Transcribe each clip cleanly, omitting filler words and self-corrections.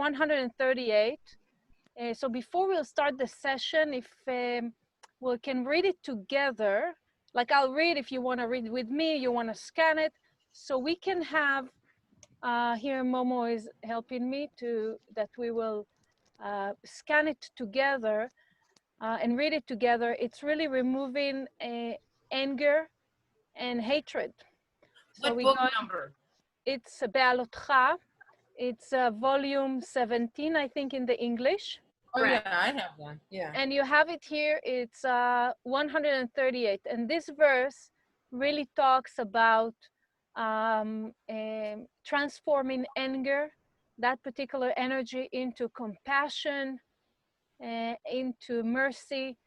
138. So before we'll start the session, if we can read it together, like I'll read, if you want to read with me, you want to scan it, so we can have, here Momo is helping me that we will scan it together and read it together. It's really removing anger and hatred. So what book number? It's Béhaalotcha. It's volume 17, I think, in the English. Oh, yeah, I have one. Yeah. And you have it here. It's 138. And this verse really talks about transforming anger, that particular energy, into compassion, into mercy.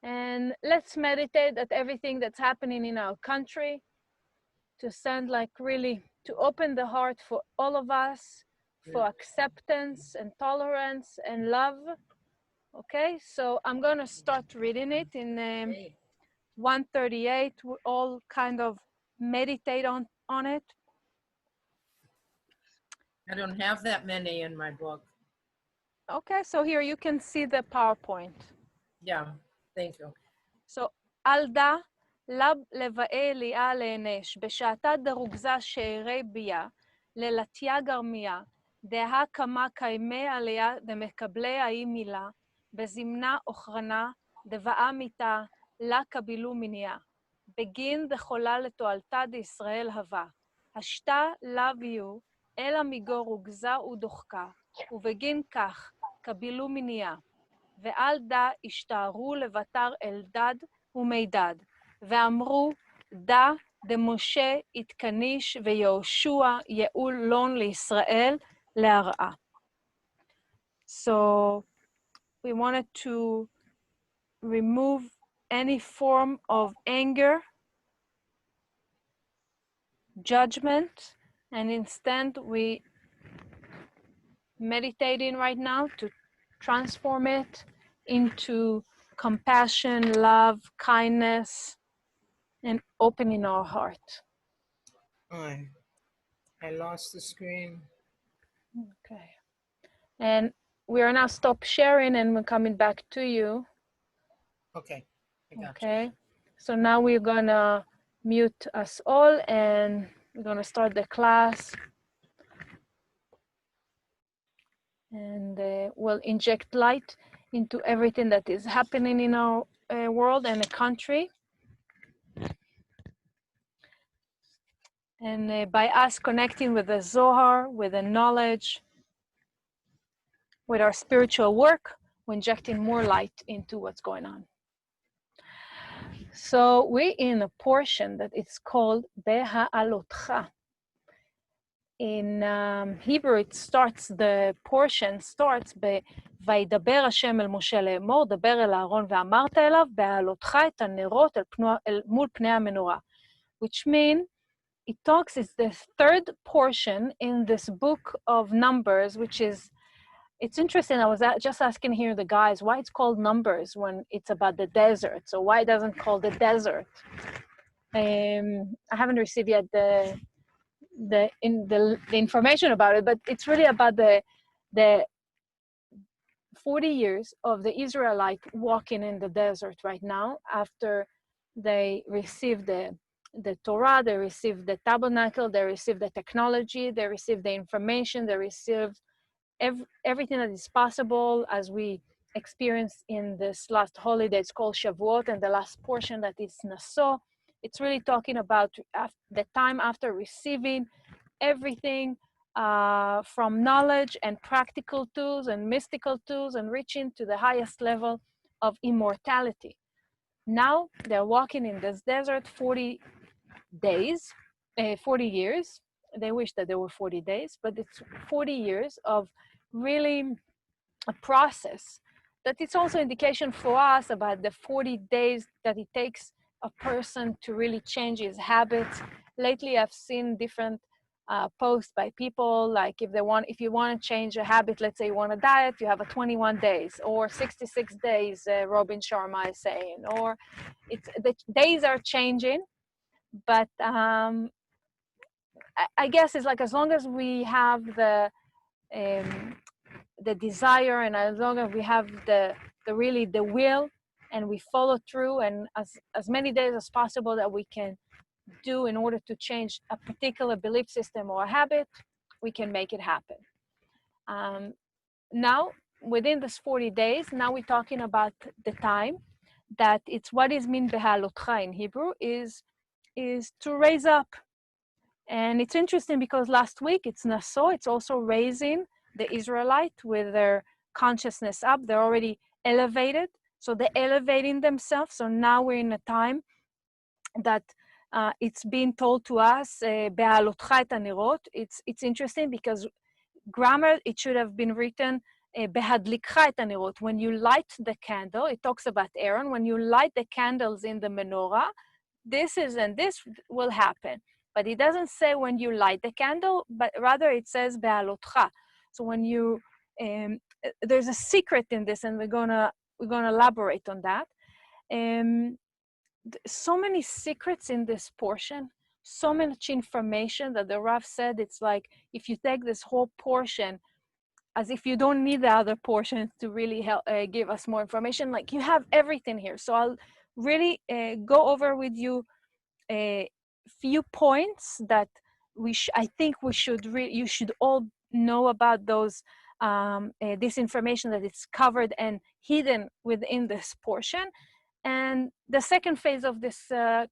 And let's meditate at everything that's happening in our country, to send, like, really to open the heart for all of us, for acceptance and tolerance and love. Okay, so I'm going to start reading it in 138. We all kind of meditate on it. I don't have that many in my book. Okay, so here you can see the PowerPoint. Yeah, thank you. So, אלדה לב לבאי ליה לענש, בשעתה דרוגזה שערי ביה, ללתיה גרמיה, דהה כמה קיימי עליה דמקבלי האי מילה, בזמנה אוכרנה, דבאה מיתה, לה קבילו מניה. בגין דחולה לתועלתה דישראל הווה. השתה לה ביו, אלא מגו רוגזה ודוחקה, ובגין כך קבילו מניה. ועל דה השתערו לבטר אלדד ומידד, ואמרו, דה דמשה יתקניש ויהושע יעול לון לישראל להרעה. So we wanted to remove any form of anger, judgment, and instead we meditating right now to transform it into compassion, love, kindness, and opening our heart. I lost the screen. Okay. And we are now stop sharing and we're coming back to you. Okay. I got okay. You. So now we're gonna mute us all and we're gonna start the class. And we'll inject light into everything that is happening in our world and the country. And by us connecting with the Zohar, with the knowledge, with our spiritual work, we're injecting more light into what's going on. So we're in a portion that is called Béhaalotcha. In Hebrew, it starts, the portion starts וידבר השם אל משה לאמור, דבר אל אהרון ואמרת אליו, בהעלותך את הנרות מול פני המנורה. Which means, it talks, it's the third portion in this book of Numbers, which is, it's interesting, I was just asking here the guys, why it's called Numbers when it's about the desert, so why it doesn't call the desert? I haven't received yet the information about it, but it's really about the 40 years of the Israelite walking in the desert right now, after they received the Torah, they received the tabernacle, they received the technology, they received the information, they received everything that is possible, as we experienced in this last holiday. It's called Shavuot, and the last portion that is Naso. It's really talking about the time after receiving everything from knowledge and practical tools and mystical tools, and reaching to the highest level of immortality. Now they're walking in this desert 40 days, 40 years. They wish that there were 40 days, but it's 40 years of really a process that it's also indication for us about the 40 days that it takes a person to really change his habits. Lately, I've seen different posts by people, like if you want to change a habit, let's say you want to diet, you have a 21 days or 66 days, Robin Sharma is saying, or the days are changing, but I guess it's like, as long as we have the the desire, and as long as we have the really the will, and we follow through, and as many days as possible that we can do in order to change a particular belief system or a habit, we can make it happen. Now, within this 40 days, now we're talking about the time that it's what is mean Béhaalotcha in Hebrew is to raise up. And it's interesting because last week it's Naso, it's also raising the Israelite with their consciousness up. They're already elevated, so they're elevating themselves. So now we're in a time that it's being told to us, Béhaalotcha et hanirot. It's interesting because grammar, it should have been written, Behadlikcha et hanirot. When you light the candle, it talks about Aaron. When you light the candles in the menorah, this will happen. But it doesn't say when you light the candle, but rather it says Béhaalotcha. So when you, there's a secret in this, and we're gonna elaborate on that. So many secrets in this portion, so much information that the Rav said it's like if you take this whole portion, as if you don't need the other portions to really help give us more information, like you have everything here. So I'll really go over with you a few points that I think we should you should all know about those this information that it's covered and hidden within this portion. And the second phase of this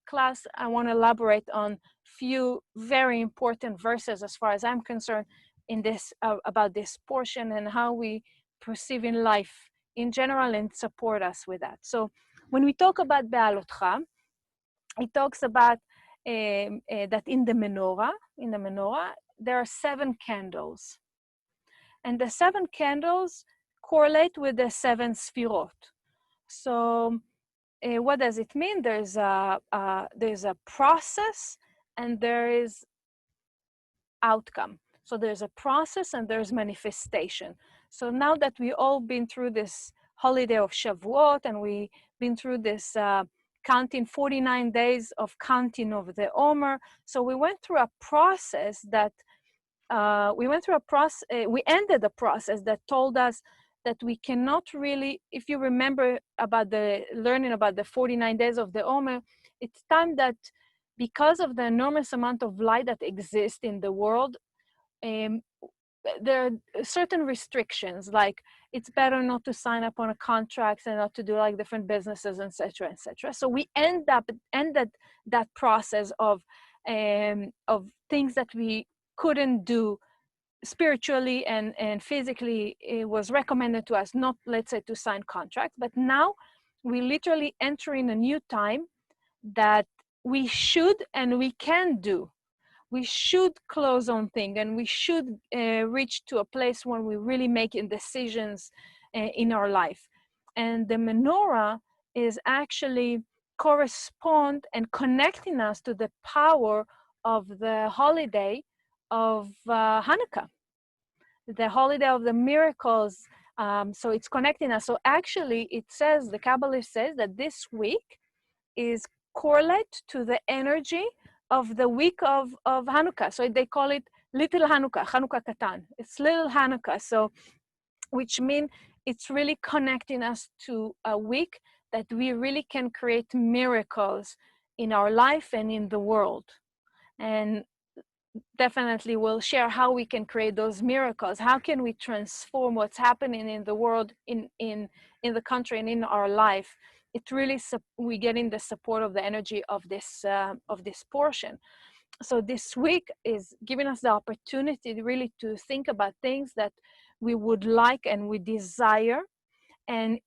class, I want to elaborate on few very important verses as far as I'm concerned in this about this portion and how we perceive in life in general and support us with that. So when we talk about Béhaalotcha, it talks about that in the menorah, there are 7 candles. And the 7 candles correlate with the 7 sfirot. So what does it mean? There's a process and there is outcome. So there's a process and there's manifestation. So now that we all been through this holiday of Shavuot and we've been through this counting 49 days of counting of the Omer, so we went through a process that we ended a process that told us that we cannot really, if you remember about learning about the 49 days of the Omer, it's time that because of the enormous amount of light that exists in the world, there are certain restrictions, like it's better not to sign up on a contract and not to do like different businesses, etc., etc. So we ended that process of things that we couldn't do spiritually and physically. It was recommended to us not, let's say, to sign contracts, but now we literally enter in a new time that we should and we can do. We should close on things and we should reach to a place when we're really making decisions in our life. And the menorah is actually correspond and connecting us to the power of the holiday of Hanukkah, the holiday of the miracles. So it's connecting us. So actually it says, the Kabbalah says that this week is correlate to the energy of the week of Hanukkah. So they call it Little Hanukkah, Hanukkah Katan. It's Little Hanukkah. So, which means it's really connecting us to a week that we really can create miracles in our life and in the world. And definitely we'll share how we can create those miracles. How can we transform what's happening in the world, in the country and in our life? It really, we get in the support of the energy of this portion. So this week is giving us the opportunity really to think about things that we would like and we desire, and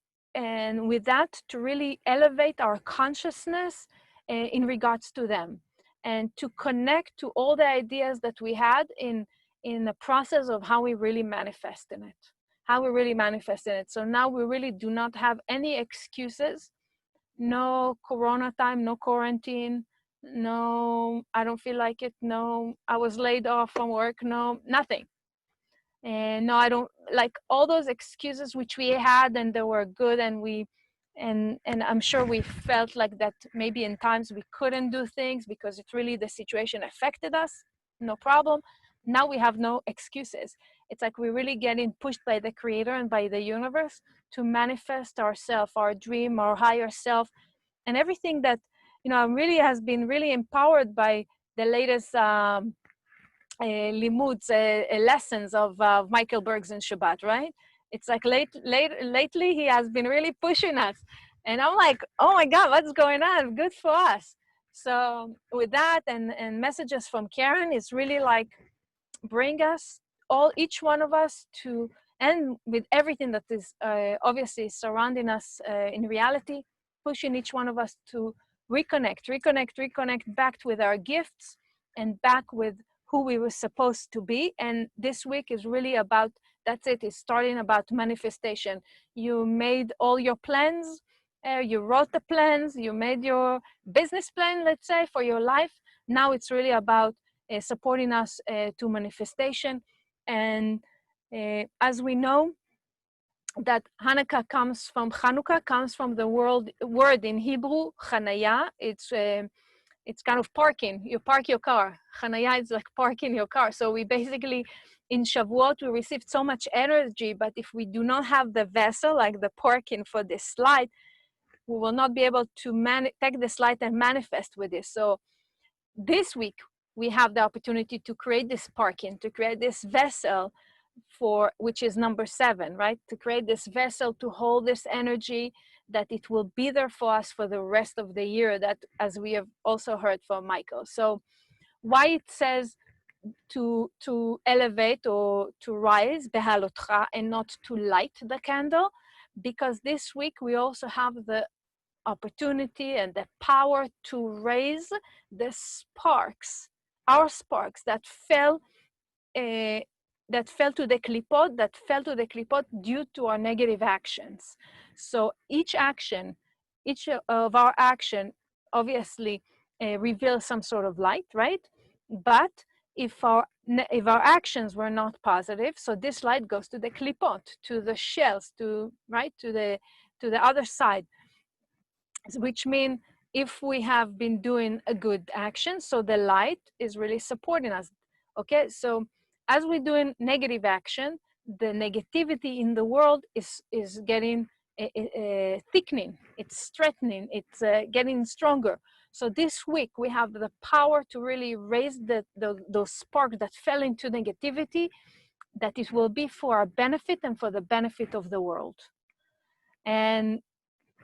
with that to really elevate our consciousness in regards to them, and to connect to all the ideas that we had in the process of how we really manifest in it. So now we really do not have any excuses. No Corona time, no quarantine, no, I don't feel like it, no, I was laid off from work, no, nothing. And no, I don't, like all those excuses which we had and they were good, and I'm sure we felt like that maybe in times we couldn't do things because it really, the situation affected us, no problem. Now we have no excuses. It's like we're really getting pushed by the creator and by the universe to manifest ourself, our dream, our higher self, and everything that, you know, really has been really empowered by the latest limuds, lessons of Michael Bergson Shabbat, right? It's like lately he has been really pushing us. And I'm like, oh my God, what's going on? Good for us. So with that and messages from Karen, it's really like bring us all, each one of us to, and with everything that is obviously surrounding us in reality, pushing each one of us to reconnect back with our gifts and back with who we were supposed to be. And this week is really about, that's it, it's starting about manifestation. You made all your plans, you wrote the plans, you made your business plan, let's say, for your life. Now it's really about supporting us to manifestation. And as we know, that Hanukkah comes from the word in Hebrew, chanaya. It's kind of parking. You park your car. Chanaya is like parking your car. So we basically, in Shavuot, we received so much energy, but if we do not have the vessel, like the parking for this light, we will not be able to take this light and manifest with this. So this week, we have the opportunity to create this parking, to create this vessel for, which is number 7, right? To create this vessel to hold this energy, that it will be there for us for the rest of the year, that as we have also heard from Michael. So why it says to elevate or to rise, Béhaalotcha, and not to light the candle, because this week we also have the opportunity and the power to raise the sparks, our sparks that fell to the klipot due to our negative actions. So each of our action obviously reveals some sort of light, right? But if our actions were not positive, so this light goes to the klipot, to the shells, to the other side, which means if we have been doing a good action, so the light is really supporting us. Okay, so as we're doing negative action, the negativity in the world is getting thickening, it's strengthening, it's getting stronger. So this week we have the power to really raise those sparks that fell into negativity, that it will be for our benefit and for the benefit of the world. And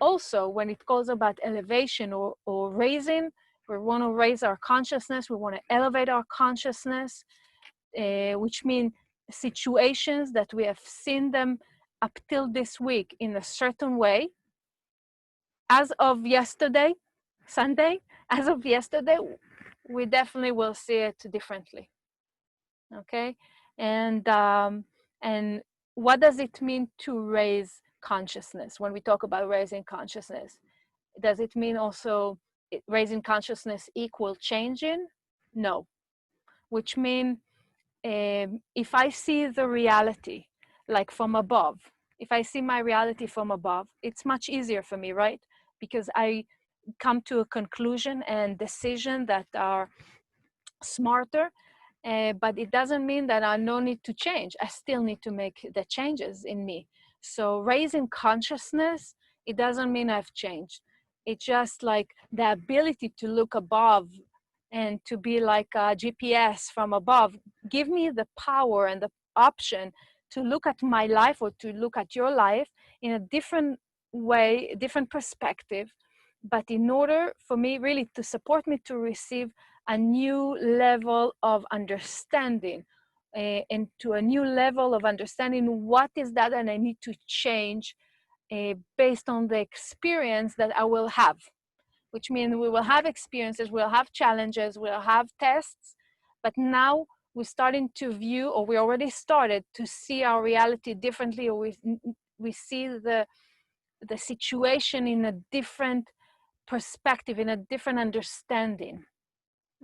also, when it goes about elevation or raising, we want to raise our consciousness, we want to elevate our consciousness, which means situations that we have seen them up till this week in a certain way. As of yesterday, Sunday, as of yesterday, we definitely will see it differently. Okay, and what does it mean to raise consciousness? When we talk about raising consciousness, does it mean also raising consciousness equal changing? No, which mean if I see the reality like from above, if I see my reality from above, it's much easier for me, right? Because I come to a conclusion and decision that are smarter, but it doesn't mean that I no need to change. I still need to make the changes in me. So raising consciousness, it doesn't mean I've changed. It's just like the ability to look above and to be like a GPS from above. Give me the power and the option to look at my life or to look at your life in a different way, a different perspective. But in order for me really to support me to receive a new level of understanding, and to a new level of understanding what is that and I need to change based on the experience that I will have, which means we will have experiences, we'll have challenges, we'll have tests, but now we're starting to view, or we already started to see our reality differently, or we see the situation in a different perspective, in a different understanding.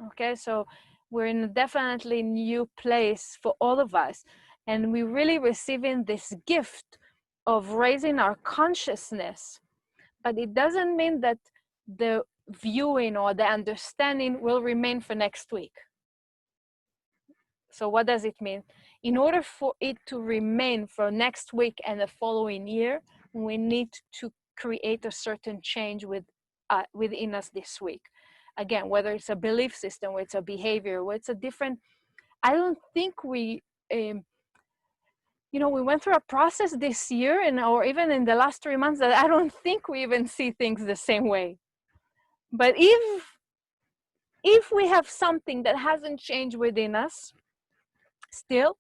Okay, so we're in a definitely new place for all of us, and we're really receiving this gift of raising our consciousness. But it doesn't mean that the viewing or the understanding will remain for next week. So what does it mean? in order for it to remain for next week and the following year, we need to create a certain change within us this week. Again, whether it's a belief system, or it's a behavior, or it's a different, I don't think we, we went through a process this year or even in the last 3 months that I don't think we even see things the same way. But if we have something that hasn't changed within us, still,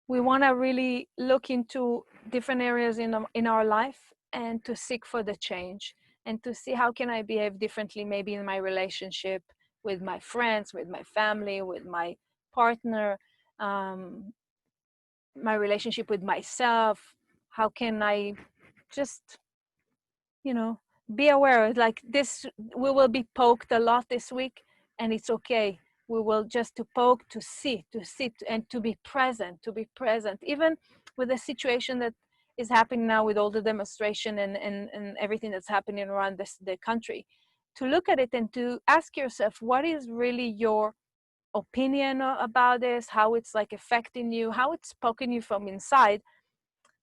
we want to really look into different areas in our life and to seek for the change and to see how can I behave differently, maybe in my relationship with my friends, with my family, with my partner, my relationship with myself. How can I just, be aware? Like this, we will be poked a lot this week, and it's okay. We will just to poke, to sit, and to be present, even with the situation that is happening now with all the demonstration and everything that's happening around the country. To look at it and to ask yourself, what is really your opinion about this, how it's like affecting you, how it's poking you from inside.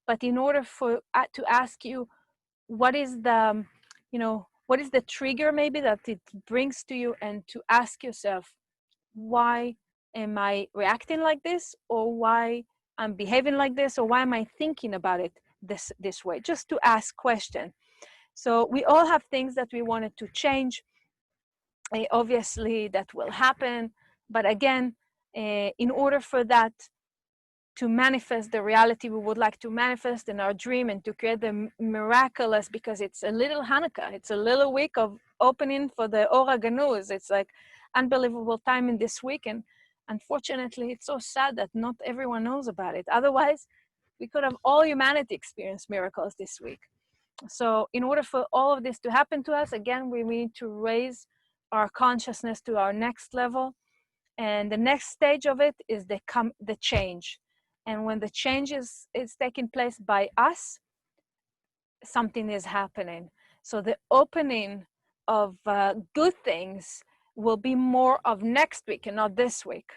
But in order for to ask you, what is the trigger maybe that it brings to you, and to ask yourself, why am I reacting like this, or why I'm behaving like this, or why am I thinking about it this way? Just to ask questions. So we all have things that we wanted to change. Obviously that will happen, but again, in order for that to manifest the reality we would like to manifest in our dream, and to create the miraculous, because it's a little Hanukkah, it's a little week of opening for the Or HaGanuz. It's like unbelievable time in this week, and unfortunately it's so sad that not everyone knows about it. Otherwise we could have all humanity experience miracles this week. So in order for all of this to happen to us, again, we need to raise our consciousness to our next level. And the next stage of it is the change. And when the change is taking place by us, something is happening. So the opening of good things will be more of next week and not this week.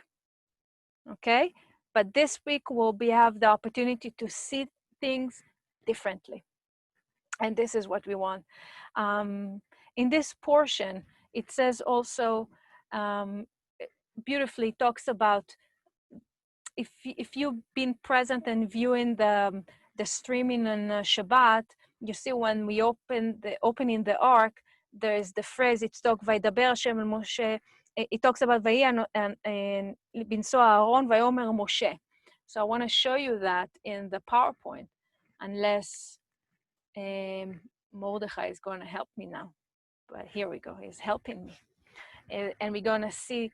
Okay? But this week we'll have the opportunity to see things differently. And this is what we want. In this portion, it says also, beautifully talks about, if you've been present and viewing the streaming on Shabbat, you see when we opening the ark, there is the phrase, it's talk Vaydaber Hashem el Moshe. It talks about Vayi and Binso Aaron Vayomer Moshe. So I want to show you that in the PowerPoint, unless Mordechai is going to help me now. But here we go, he's helping me. And we're going to see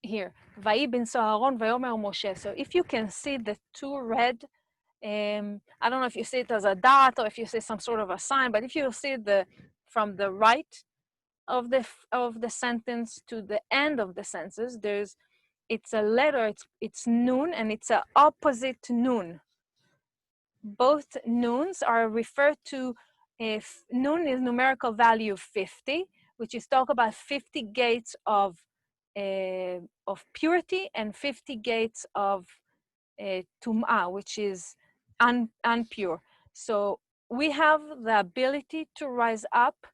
here, Vayi Binso Aaron Vayomer Moshe. So if you can see the two red, I don't know if you see it as a dot or if you see some sort of a sign, but if you see from the right of the sentence to the end of the sentence, it's a letter, it's nun, and it's an opposite nun. Both nuns are referred to, if nun is numerical value 50, which is talk about 50 gates of purity and 50 gates of tum'ah, which is unpure. So we have the ability to rise up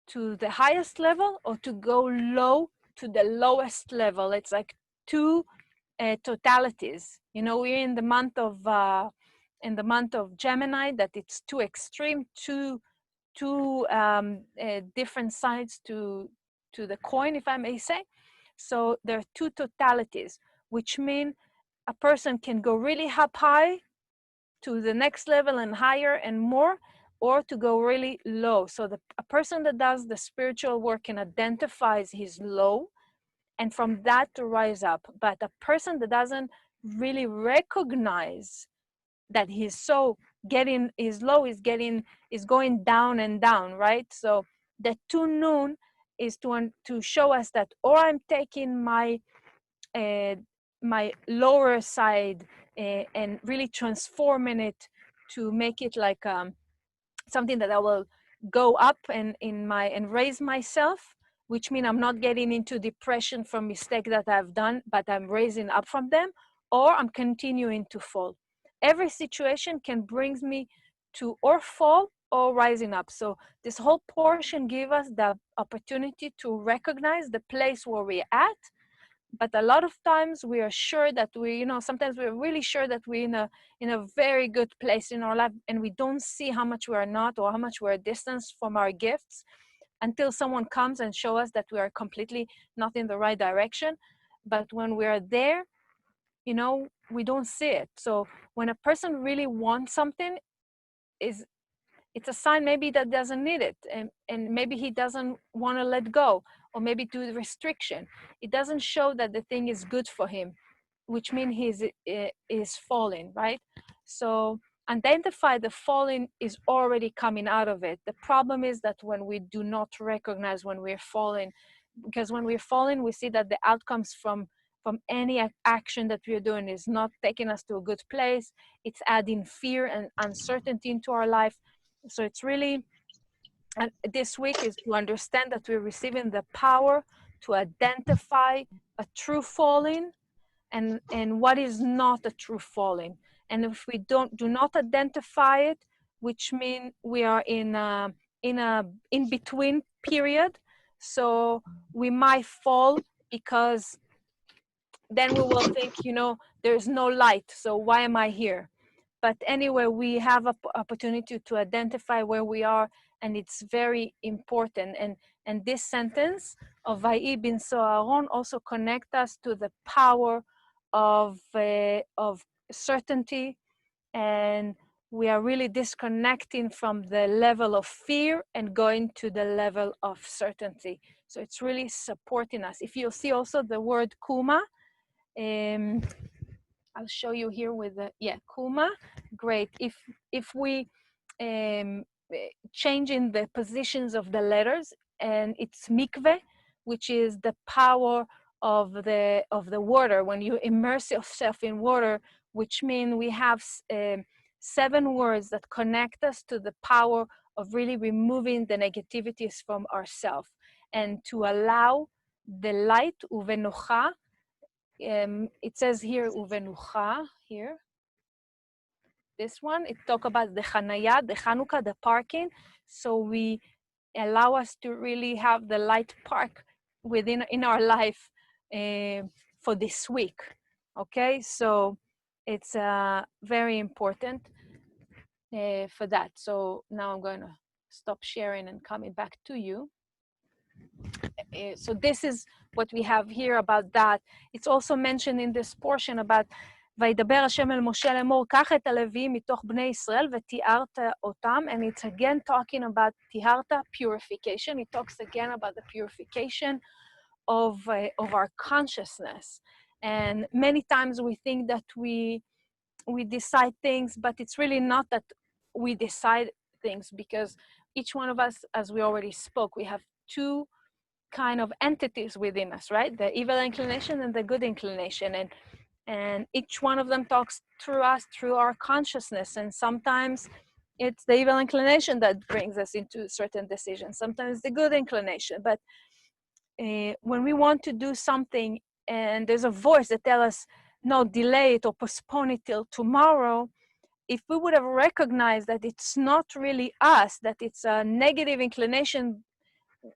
to the highest level or to go low to the lowest level. It's like two totalities. We're in the month of Gemini, that it's two extreme, two different sides to the coin, if I may say. So there are two totalities, which mean a person can go really up high to the next level and higher and more, or to go really low. So a person that does the spiritual work and identifies his low, and from that to rise up. But a person that doesn't really recognize that he's his low is going down and down, right? So the two noon is to show us that, or I'm taking my lower side and really transforming it to make it like something that I will go up and raise myself, which means I'm not getting into depression from mistakes that I've done, but I'm raising up from them, or I'm continuing to fall. Every situation can bring me to or fall or rising up. So this whole portion gives us the opportunity to recognize the place where we're at. But a lot of times we are sure that sometimes we're really sure that we're in a very good place in our life, and we don't see how much we are not, or how much we're distanced from our gifts, until someone comes and show us that we are completely not in the right direction. But when we are there, we don't see it. So when a person really wants something, it's a sign maybe that doesn't need it, and maybe he doesn't want to let go, or maybe do the restriction. It doesn't show that the thing is good for him, which means is falling, right? So identify the falling is already coming out of it. The problem is that when we do not recognize when we're falling, because when we're falling, we see that the outcomes from any action that we're doing is not taking us to a good place. It's adding fear and uncertainty into our life. So it's really, this week is to understand that we're receiving the power to identify a true falling and what is not a true falling. And if we do not identify it, which means we are in a in between period, so we might fall because then we will think, there's no light, so why am I here? But anyway, we have an opportunity to identify where we are, and it's very important. And this sentence of Vayi bin Soharon also connect us to the power of certainty, and we are really disconnecting from the level of fear and going to the level of certainty. So it's really supporting us. If you see also the word kuma, I'll show you here with the, kuma, great. If we change in the positions of the letters, and it's mikveh, which is the power of the water, when you immerse yourself in water, which means we have 7 words that connect us to the power of really removing the negativities from ourselves, and to allow the light, uvenocha. It says here, uvenucha, here. This one, it talk about the Chanaya, the Chanukah, the parking. So we allow us to really have the light park in our life for this week. Okay, so it's very important for that. So now I'm going to stop sharing and coming back to you. So this is what we have here about that. It's also mentioned in this portion about וידבר השם אל משה לאמור, קח את הלוויים מתוך בני ישראל ותיארת אותם, and it's again talking about תיארת, purification. It talks again about the purification of our consciousness. And many times we think that we decide things, but it's really not that we decide things, because each one of us, as we already spoke, we have 2 kind of entities within us, right? The evil inclination and the good inclination, and each one of them talks through us, through our consciousness. And sometimes it's the evil inclination that brings us into certain decisions, sometimes the good inclination. But when we want to do something and there's a voice that tells us, no, delay it or postpone it till tomorrow, if we would have recognized that it's not really us, that it's a negative inclination,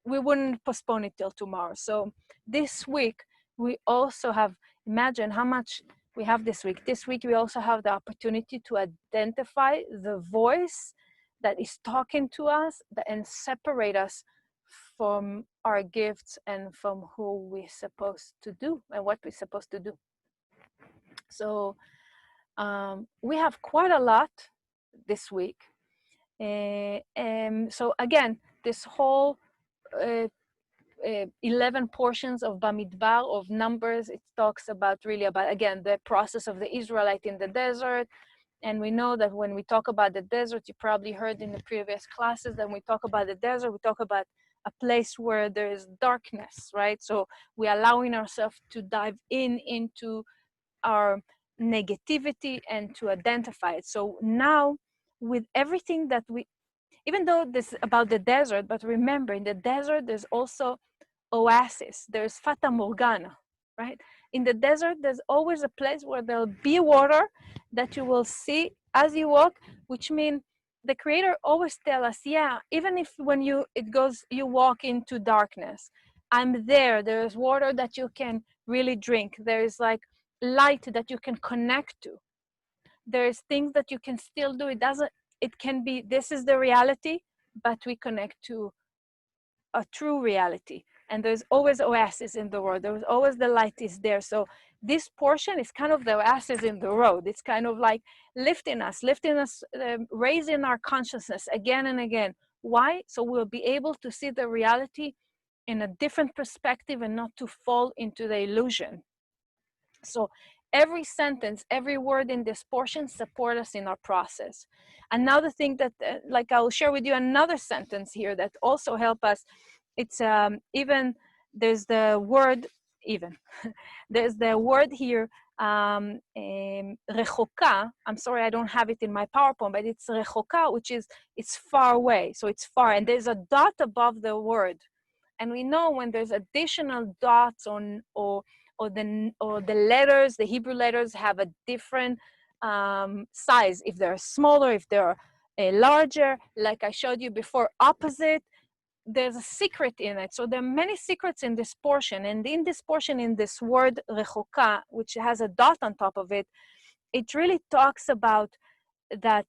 we wouldn't postpone it till tomorrow. So this week, we also have, imagine how much we have this week. This week, we also have the opportunity to identify the voice that is talking to us and separate us from our gifts and from who we're supposed to do and what we're supposed to do. So we have quite a lot this week. So again, this whole 11 portions of Bamidbar, of Numbers, it talks about really about, again, the process of the Israelite in the desert. And we know that when we talk about the desert, you probably heard in the previous classes that when we talk about the desert, we talk about a place where there is darkness, right? So we're allowing ourselves to dive into our negativity and to identify it. So now, with everything that even though this is about the desert, but remember, in the desert, there's also oasis. There's Fata Morgana, right? In the desert, there's always a place where there'll be water that you will see as you walk, which means the Creator always tell us, yeah, even if when you walk into darkness, I'm there. There's water that you can really drink. There's like light that you can connect to. There's things that you can still do. It can be, this is the reality, but we connect to a true reality. And there's always oasis in the world. There's always the light is there. So this portion is kind of the oasis in the road. It's kind of like lifting us, raising our consciousness again and again. Why? So we'll be able to see the reality in a different perspective and not to fall into the illusion. So every sentence, every word in this portion support us in our process. Another thing that, like I'll share with you another sentence here that also help us. It's even, there's the word, even, there's the word here, rechoka. I'm sorry, I don't have it in my PowerPoint, but it's rechoka, which is, it's far away. So it's far, and there's a dot above the word. And we know when there's additional dots on, or the letters, the Hebrew letters have a different size. If they're smaller, if they're larger, like I showed you before, opposite, there's a secret in it. So there are many secrets in this portion. And in this portion, in this word rechoka, which has a dot on top of it, it really talks about that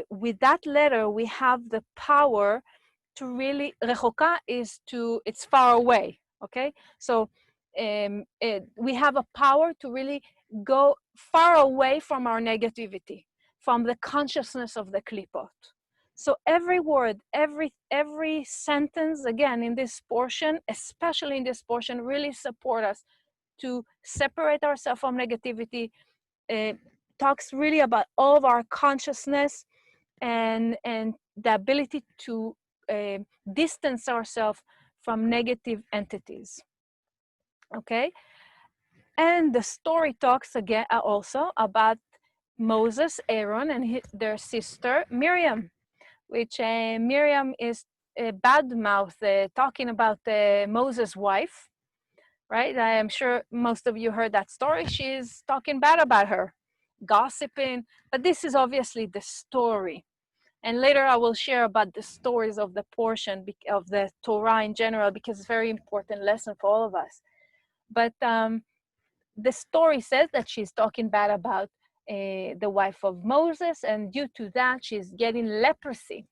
with that letter, we have the power to really, rechoka is to, it's far away, okay? So we have a power to really go far away from our negativity, from the consciousness of the klipot. So every word, every sentence, again, in this portion, especially in this portion, really support us to separate ourselves from negativity. Talks really about all of our consciousness and the ability to distance ourselves from negative entities. Okay? And the story talks again also about Moses, Aaron, and their sister Miriam, which Miriam is a bad mouth talking about Moses' wife, right? I am sure most of you heard that story. She's talking bad about her, gossiping, but this is obviously the story. And later I will share about the stories of the portion of the Torah in general, because it's a very important lesson for all of us. But the story says that she's talking bad about the wife of Moses, and due to that, she's getting leprosy.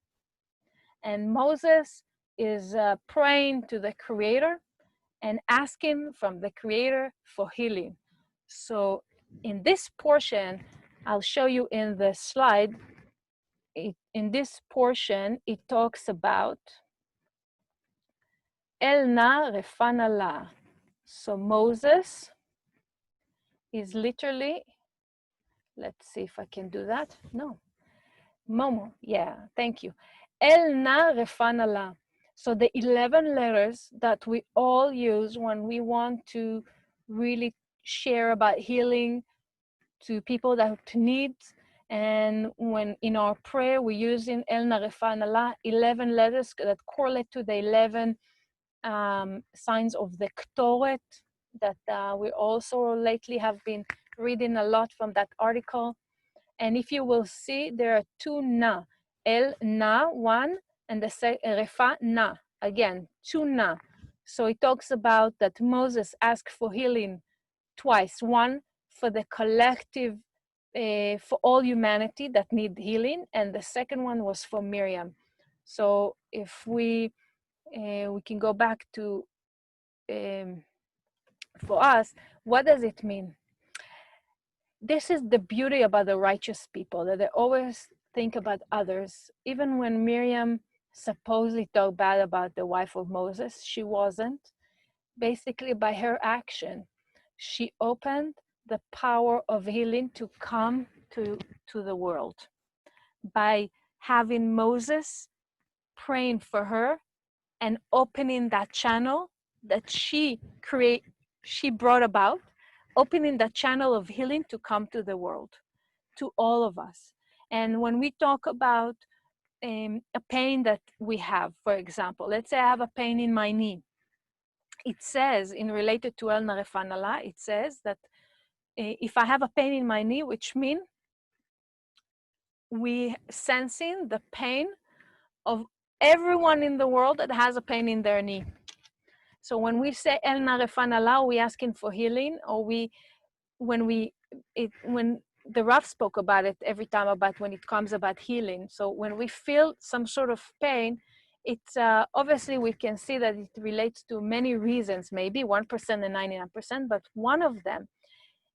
And Moses is praying to the Creator and asking from the Creator for healing. So in this portion, I'll show you in the slide, in this portion, it talks about Elna Refanala. So Moses is literally, let's see if I can do that. No. Momo, yeah, thank you. Elna Refanala. So the 11 letters that we all use when we want to really share about healing to people that need. And when in our prayer we're using Elna Refanala, 11 letters that correlate to the 11 signs of the Ktoret that we also lately have been reading a lot from that article. And if you will see, there are two na. El na, one, and the refa na, again, two na. So it talks about that Moses asked for healing twice. One for the collective, for all humanity that need healing, and the second one was for Miriam. So if we can go back to, for us, what does it mean? This is the beauty about the righteous people, that they always think about others. Even when Miriam supposedly talked bad about the wife of Moses, she wasn't. Basically, by her action, she opened the power of healing to come to the world. By having Moses praying for her and opening that channel that she brought about, opening that channel of healing to come to the world, to all of us. And when we talk about a pain that we have, for example, let's say I have a pain in my knee. it says, in related to El Narefanala, it says that if I have a pain in my knee, which means we sensing the pain of everyone in the world that has a pain in their knee. So when we say El Narefanala, we asking for healing, or when the Rav spoke about it every time about when it comes about healing. So when we feel some sort of pain, it's obviously we can see that it relates to many reasons, maybe 1% and 99%, but one of them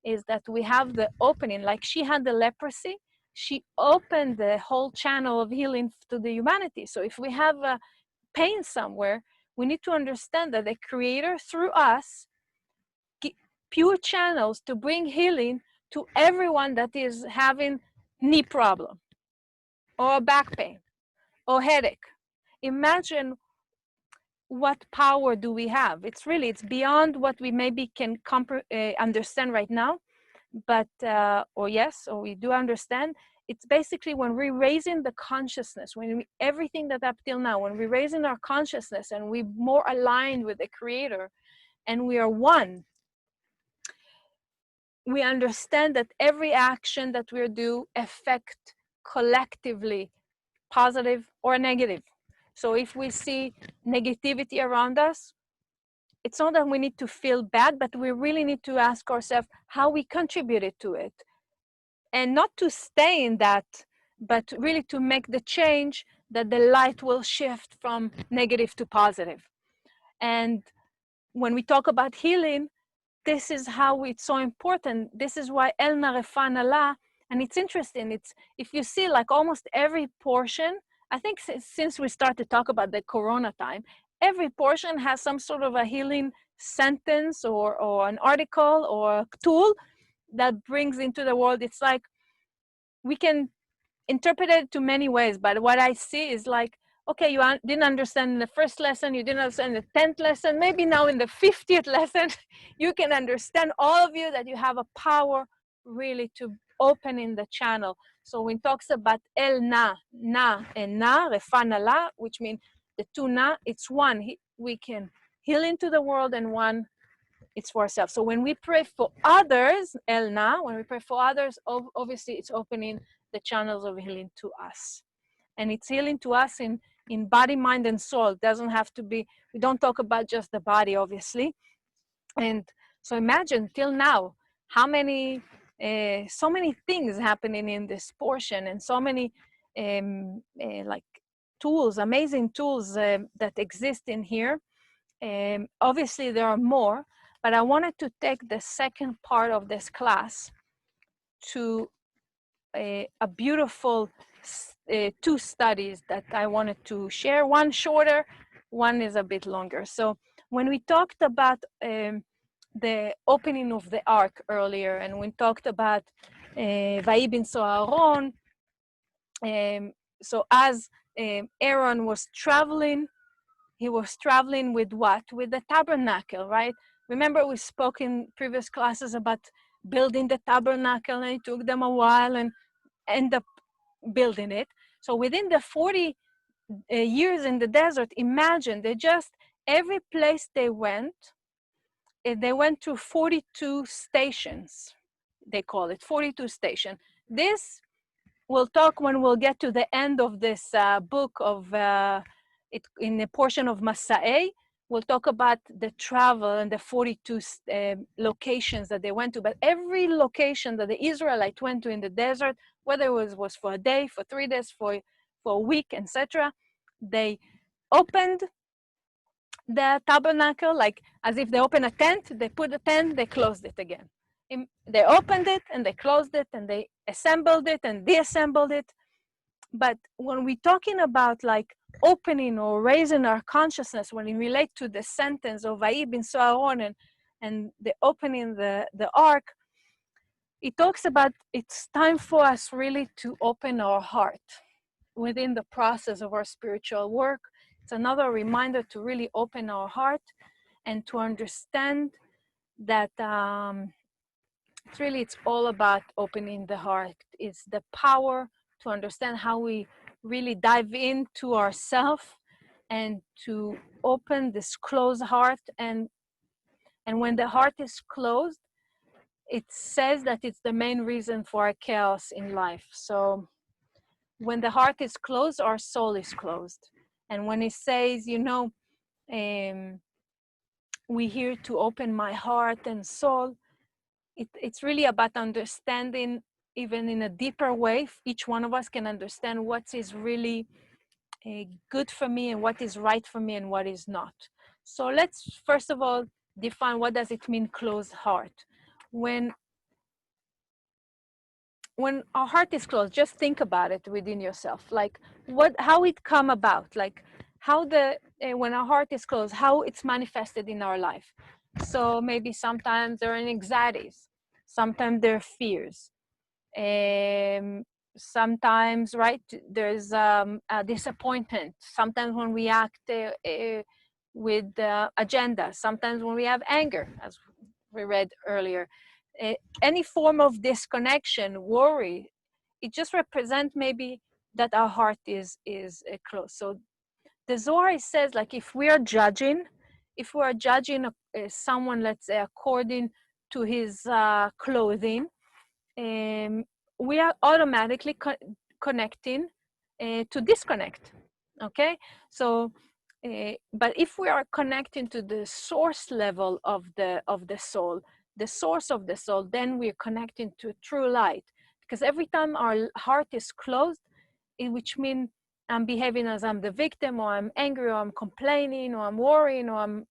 is that we have the opening, like she had the leprosy, she opened the whole channel of healing to the humanity. So if we have a pain somewhere, we need to understand that the Creator through us pure channels to bring healing to everyone that is having knee problem or back pain or headache. Imagine what power do we have. It's beyond what we maybe can understand right now, but or we do understand. It's basically when we're raising the consciousness, everything that up till now, when we're raising our consciousness and we're more aligned with the Creator and we are one, we understand that every action that we do affect collectively, positive or negative. So if we see negativity around us, it's not that we need to feel bad, but we really need to ask ourselves how we contributed to it. And not to stay in that, but really to make the change that the light will shift from negative to positive. And when we talk about healing, this is how it's so important. This is why El Narefan Allah, and it's interesting. It's if you see like almost every portion, I think since we started to talk about the Corona time, every portion has some sort of a healing sentence or an article or a tool that brings into the world. It's like we can interpret it to many ways, but what I see is like, okay, you didn't understand in the first lesson, you didn't understand in the 10th lesson, maybe now in the 50th lesson, you can understand, all of you, that you have a power really to open in the channel. So when it talks about El Na, and Na, Refana La, which means the two Na, it's one. We can heal into the world, and one, it's for ourselves. So when we pray for others, El Na, when we pray for others, obviously it's opening the channels of healing to us. And it's healing to us in body, mind, and soul. It doesn't have to be, we don't talk about just the body, obviously. And so imagine till now, how many, so many things happening in this portion, and so many like tools, amazing tools that exist in here. Obviously there are more, but I wanted to take the second part of this class to a beautiful two studies that I wanted to share. One shorter, one is a bit longer. So when we talked about the opening of the ark earlier, and we talked about Vayi bin Soharon, so as Aaron was traveling, he was traveling with what? With the tabernacle, right? Remember we spoke in previous classes about building the tabernacle, and it took them a while and end up building it. So within the 40 years in the desert, imagine they just, every place they went to 42 stations. They call it 42 station. This we'll talk when we'll get to the end of this book of it, in the portion of Masa'eh. We'll talk about the travel and the 42 locations that they went to. But every location that the Israelites went to in the desert, whether it was for a day, for 3 days, for a week, etc., they opened the tabernacle, like as if they open a tent, they put a tent, they closed it again. They opened it and they closed it, and they assembled it and deassembled it. But when we're talking about like opening or raising our consciousness, when we relate to the sentence of Vayi bin Soharon and the opening the ark, it talks about it's time for us really to open our heart within the process of our spiritual work. It's another reminder to really open our heart and to understand that it's all about opening the heart. It's the power to understand how we really dive into ourselves and to open this closed heart. And when the heart is closed, it says that it's the main reason for our chaos in life. So when the heart is closed, our soul is closed. And when it says, we here to open my heart and soul, it's really about understanding, even in a deeper way, each one of us can understand what is really good for me and what is right for me and what is not. So let's first of all define, what does it mean, closed heart? When our heart is closed, just think about it within yourself, like how it come about, like how when our heart is closed, how it's manifested in our life. So maybe sometimes there are anxieties, sometimes there are fears, sometimes, right, there's a disappointment, sometimes when we act with agenda, sometimes when we have anger, as we read earlier. Any form of disconnection, worry, it just represents maybe that our heart is closed. So the Zohar says, like, if we are judging someone, let's say, according to his clothing, we are automatically connecting to disconnect. Okay, so but if we are connecting to the source level of the soul, the source of the soul, then we're connecting to true light. Because every time our heart is closed, which means I'm behaving as I'm the victim, or I'm angry, or I'm complaining, or I'm worrying, or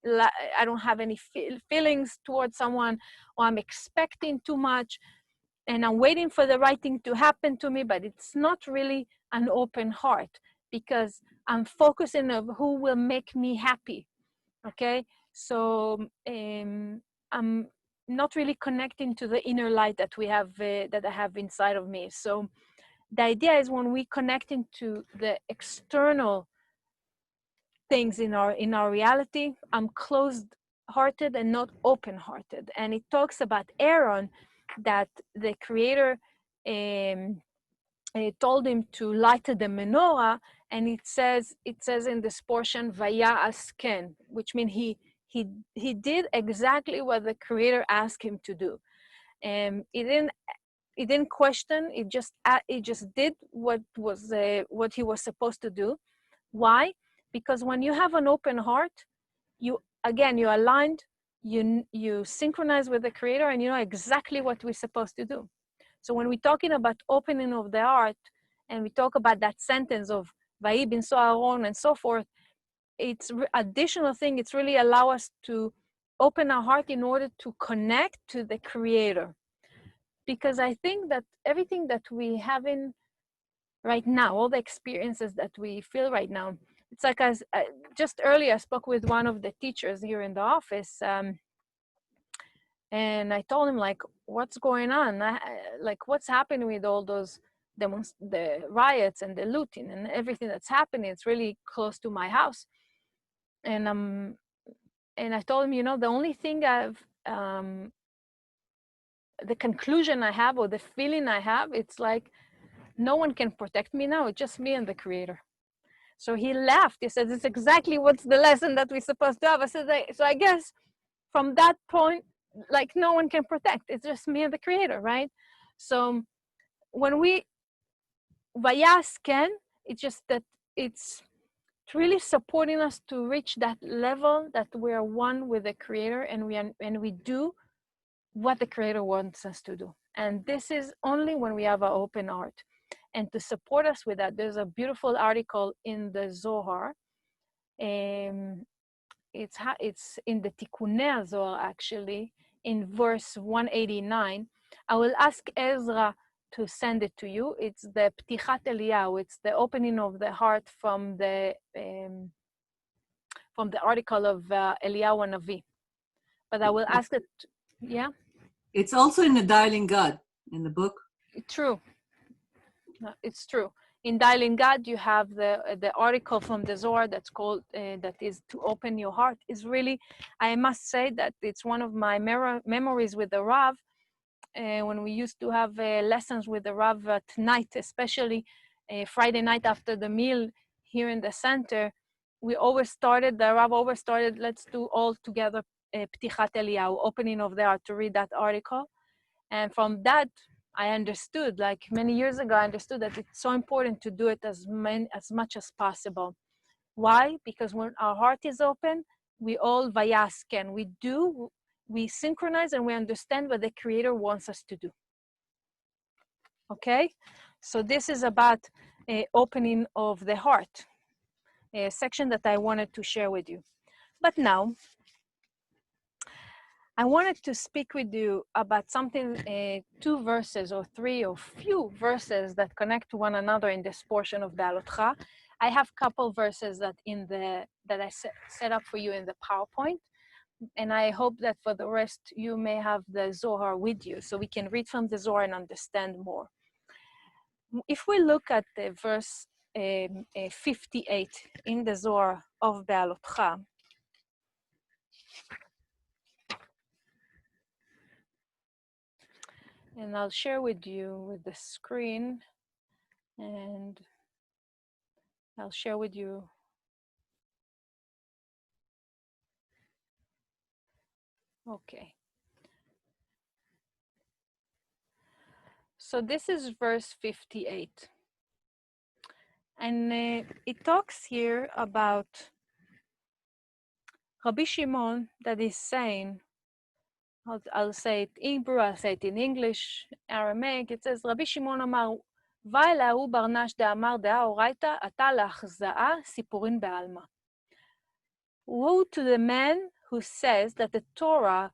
I don't have any feelings towards someone, or I'm expecting too much, and I'm waiting for the right thing to happen to me, but it's not really an open heart, because I'm focusing on who will make me happy. Okay, so I'm not really connecting to the inner light that we have, that I have inside of me. So the idea is, when we connect into the external things in our reality, I'm closed-hearted and not open-hearted. And it talks about Aaron, that the Creator told him to light the menorah, and it says in this portion, "Vaya asken," which means he did exactly what the Creator asked him to do. He didn't question. It just did what he was supposed to do. Why? Because when you have an open heart, you're aligned, you synchronize with the Creator, and you know exactly what we're supposed to do. So when we're talking about opening of the heart, and we talk about that sentence of "Vayi bin so Aaron" and so forth, it's additional thing. It's really allow us to open our heart in order to connect to the Creator. Because I think that everything that we have in right now, all the experiences that we feel right now, it's like, as just earlier I spoke with one of the teachers here in the office, and I told him, like, what's going on? Like, what's happening with all those the riots and the looting and everything that's happening? It's really close to my house. And I told him, the only thing the conclusion I have, or the feeling I have, it's like, no one can protect me now. It's just me and the Creator. So he laughed. He said, it's exactly what's the lesson that we're supposed to have. I said, so I guess from that point, like, no one can protect. It's just me and the Creator, right? So when we vayasken, it's just that it's really supporting us to reach that level that we are one with the Creator, and we do what the Creator wants us to do. And this is only when we have an open heart. And to support us with that, there's a beautiful article in the Zohar. It's in the Tikkunei Zohar, actually, in verse 189. I will ask Ezra to send it to you. It's the Ptichat Eliyahu. It's the opening of the heart from the article of Eliyahu Navi. But I will ask it. Yeah. It's also in the Dialing God in the book. True. It's true. In Dialing God, you have the article from the Zohar that's called, that is to open your heart. Is really, I must say that it's one of my memories with the Rav, when we used to have lessons with the Rav at night, especially Friday night after the meal here in the center. the Rav always started, let's do all together Ptichat Eliyahu, opening of the heart, to read that article. And from that, I understood, like many years ago, I understood that it's so important to do it as much as possible. Why? Because when our heart is open, we all vayasken, we synchronize and we understand what the Creator wants us to do. Okay? So this is about opening of the heart, a section that I wanted to share with you. But now, I wanted to speak with you about something, 2 verses or 3 or few verses that connect to one another in this portion of Béhaalotcha. I have a couple verses that I set up for you in the PowerPoint, and I hope that for the rest you may have the Zohar with you, so we can read from the Zohar and understand more. If we look at the verse 58 in the Zohar of Béhaalotcha, and I'll share with you with the screen, and I'll share with you. Okay. So this is verse 58. And it talks here about Rabbi Shimon that is saying, I'll say it in Hebrew, I'll say it in English, Aramaic. It says, Rabbi Shimon אמר, ואלהו ברנש דאמר דעה אורייתא, עתה להחזאה סיפורין בעלמא. Woe to the man who says that the Torah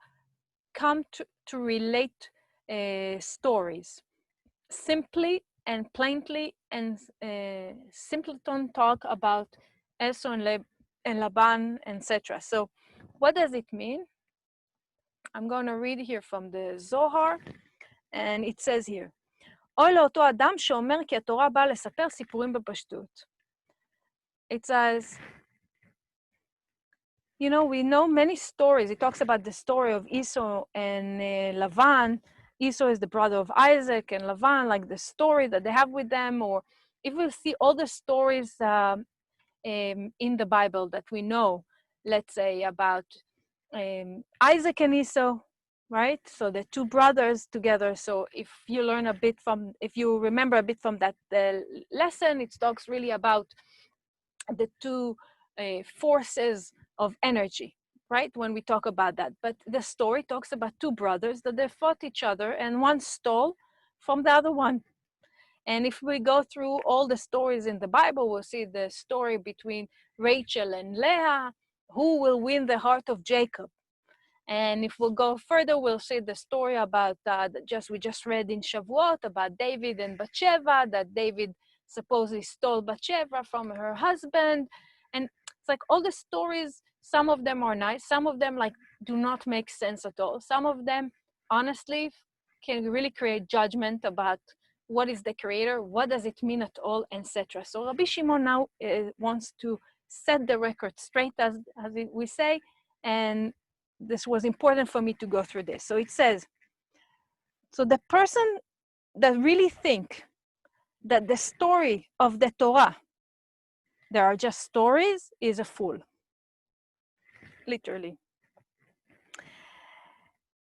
come to relate stories simply and plainly, and simpleton talk about Esau and Laban, etc. So what does it mean? I'm going to read here from the Zohar, and it says here, אוי לאותו אדם שאומר כי התורה באה לספר סיפורים בפשטות. It says, you know, we know many stories. It talks about the story of Esau and Lavan. Esau is the brother of Isaac, and Lavan, like the story that they have with them. Or if we see all the stories in the Bible that we know, let's say about Isaac and Esau, right? So the 2 brothers together. So if you remember a bit from that lesson, it talks really about the 2 forces of energy, right? When we talk about that. But the story talks about 2 brothers that they fought each other, and one stole from the other one. And if we go through all the stories in the Bible, we'll see the story between Rachel and Leah, who will win the heart of Jacob. And if we'll go further, we'll see the story about, we just read in Shavuot, about David and Bathsheba, that David supposedly stole Bathsheba from her husband. And it's like all the stories, some of them are nice, some of them like do not make sense at all. Some of them, honestly, can really create judgment about what is the Creator, what does it mean at all, etc. So Rabbi Shimon now wants to set the record straight, as we say, and this was important for me to go through this. So it says, so the person that really think that the story of the Torah, there are just stories, is a fool. Literally.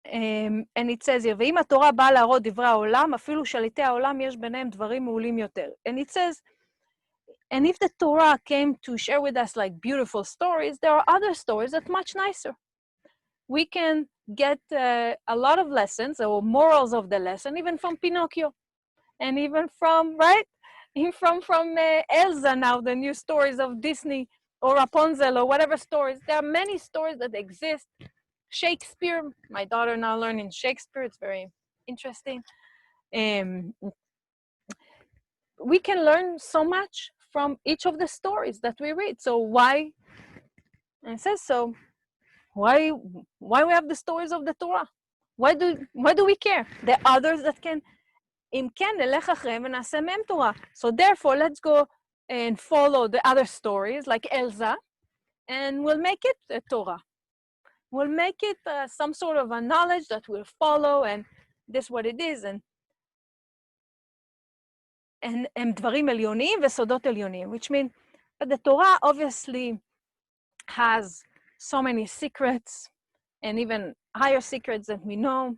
And it says here, ואם התורה באה להראות דברי העולם, אפילו שליטי העולם יש ביניהם דברים מעולים יותר. And it says, and if the Torah came to share with us like beautiful stories, there are other stories that are much nicer. We can get a lot of lessons or morals of the lesson, even from Pinocchio, and even from, right? Even from Elsa now, the new stories of Disney, or Rapunzel, or whatever stories. There are many stories that exist. Shakespeare, my daughter now learning Shakespeare, it's very interesting. We can learn so much from each of the stories that we read. So why, and it says so, why we have the stories of the Torah? Why do we care? There are others that can, אם כן, נלך אחריהם ונעשה מהם תורה. So therefore, let's go and follow the other stories, like Elsa, and we'll make it a Torah. We'll make it some sort of a knowledge that we'll follow, and this is what it is. And הם דברים עליוניים וסודות עליוניים, which means, but the Torah, obviously, has so many secrets, and even higher secrets that we know.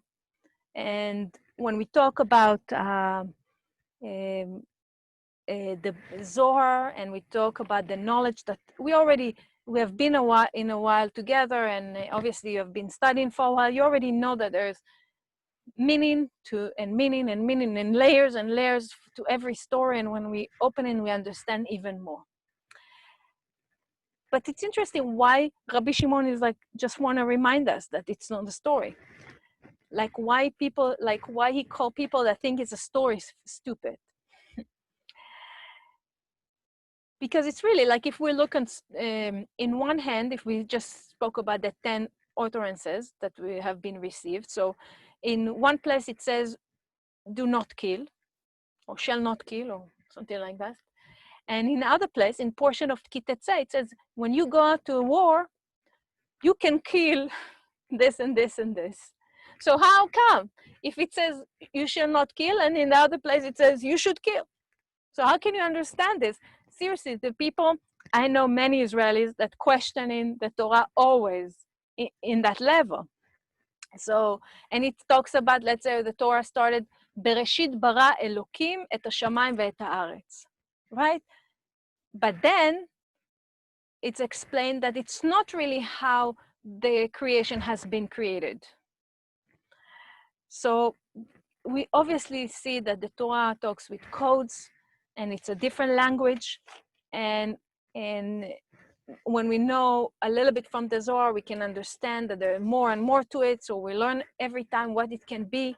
And when we talk about the Zohar, and we talk about the knowledge that we have been in a while together, and obviously you have been studying for a while, you already know that there's meaning and layers and layers to every story, and when we open it, we understand even more. But it's interesting why Rabbi Shimon is like, just want to remind us that it's not a story. Like why he called people that think it's a story stupid. Because it's really like, if we look at, in one hand, if we just spoke about the 10 utterances that we have been received. So in one place it says, do not kill, or shall not kill, or something like that. And in other place, in portion of Kitetze, it says, when you go out to a war, you can kill this and this and this. So how come? If it says you shall not kill, and in the other place it says you should kill. So how can you understand this? Seriously, the people, I know many Israelis that questioning the Torah always in that level. So, and it talks about, let's say the Torah started, Bereshit bara Elokim et hashamayim ve'et haaretz, right? But then it's explained that it's not really how the creation has been created. So we obviously see that the Torah talks with codes, and it's a different language. And when we know a little bit from the Zohar, we can understand that there are more and more to it. So we learn every time what it can be.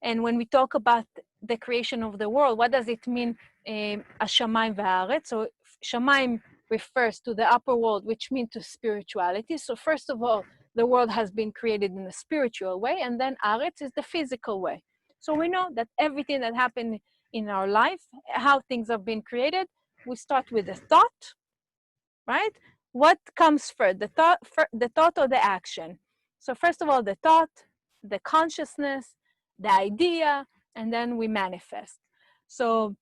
And when we talk about the creation of the world, what does it mean, hashamayim ve'haaretz? So shamayim refers to the upper world, which means to spirituality. So first of all, the world has been created in a spiritual way, and then haaretz is the physical way. So we know that everything that happened in our life, how things have been created, we start with the thought, right? What comes first, the thought or the action? So first of all, the thought, the consciousness, the idea, and then we manifest. So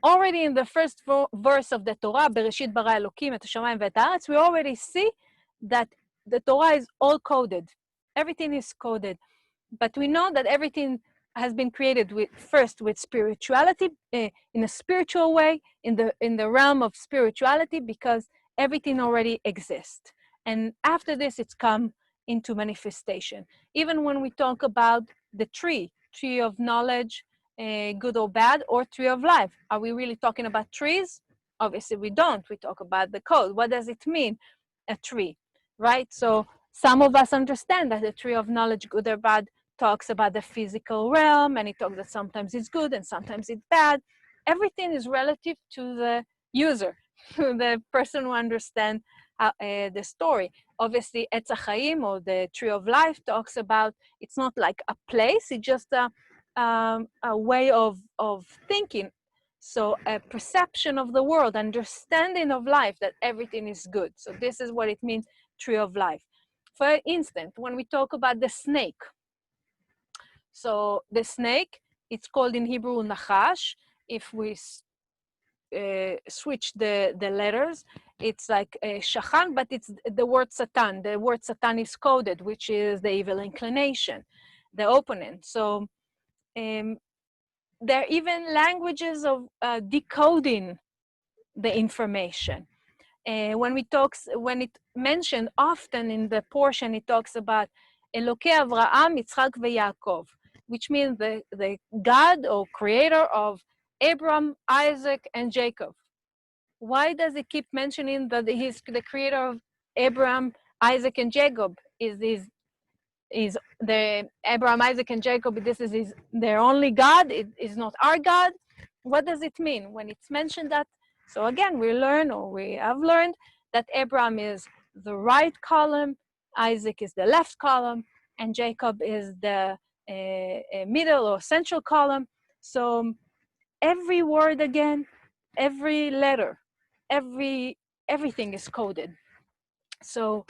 already in the first verse of the Torah, Bereshit bara Elokim et hashamayim ve'et haaretz, we already see that the Torah is all coded. Everything is coded. But we know that everything has been created first with spirituality, in a spiritual way, in the realm of spirituality, because everything already exists. And after this, it's come into manifestation. Even when we talk about the tree of knowledge, good or bad, or tree of life, are we really talking about trees? Obviously we don't. We talk about the code. What does it mean, a tree, right? So some of us understand that the tree of knowledge, good or bad, talks about the physical realm, and it talks that sometimes it's good and sometimes it's bad. Everything is relative to the user, to the person who understands the story. Obviously, Etz HaChaim, or the tree of life, talks about, it's not like a place, it's just a way of thinking. So a perception of the world, understanding of life, that everything is good. So this is what it means, tree of life. For instance, when we talk about the snake, so the snake, it's called in Hebrew nachash. If we switch the letters, it's like shachan, but it's the word Satan. The word Satan is coded, which is the evil inclination, the opponent. So there are even languages of decoding the information. When it mentioned often in the portion, it talks about Elokei Avraham, Yitzchak veYaakov, which means the God or creator of Abraham, Isaac, and Jacob. Why does it keep mentioning that he's the creator of Abraham, Isaac, and Jacob? Is the Abraham, Isaac, and Jacob, this is their only God? It is not our God? What does it mean when it's mentioned that? So again, we have learned that Abraham is the right column, Isaac is the left column, and Jacob is the middle or central column. So every word again, every letter, everything is coded. So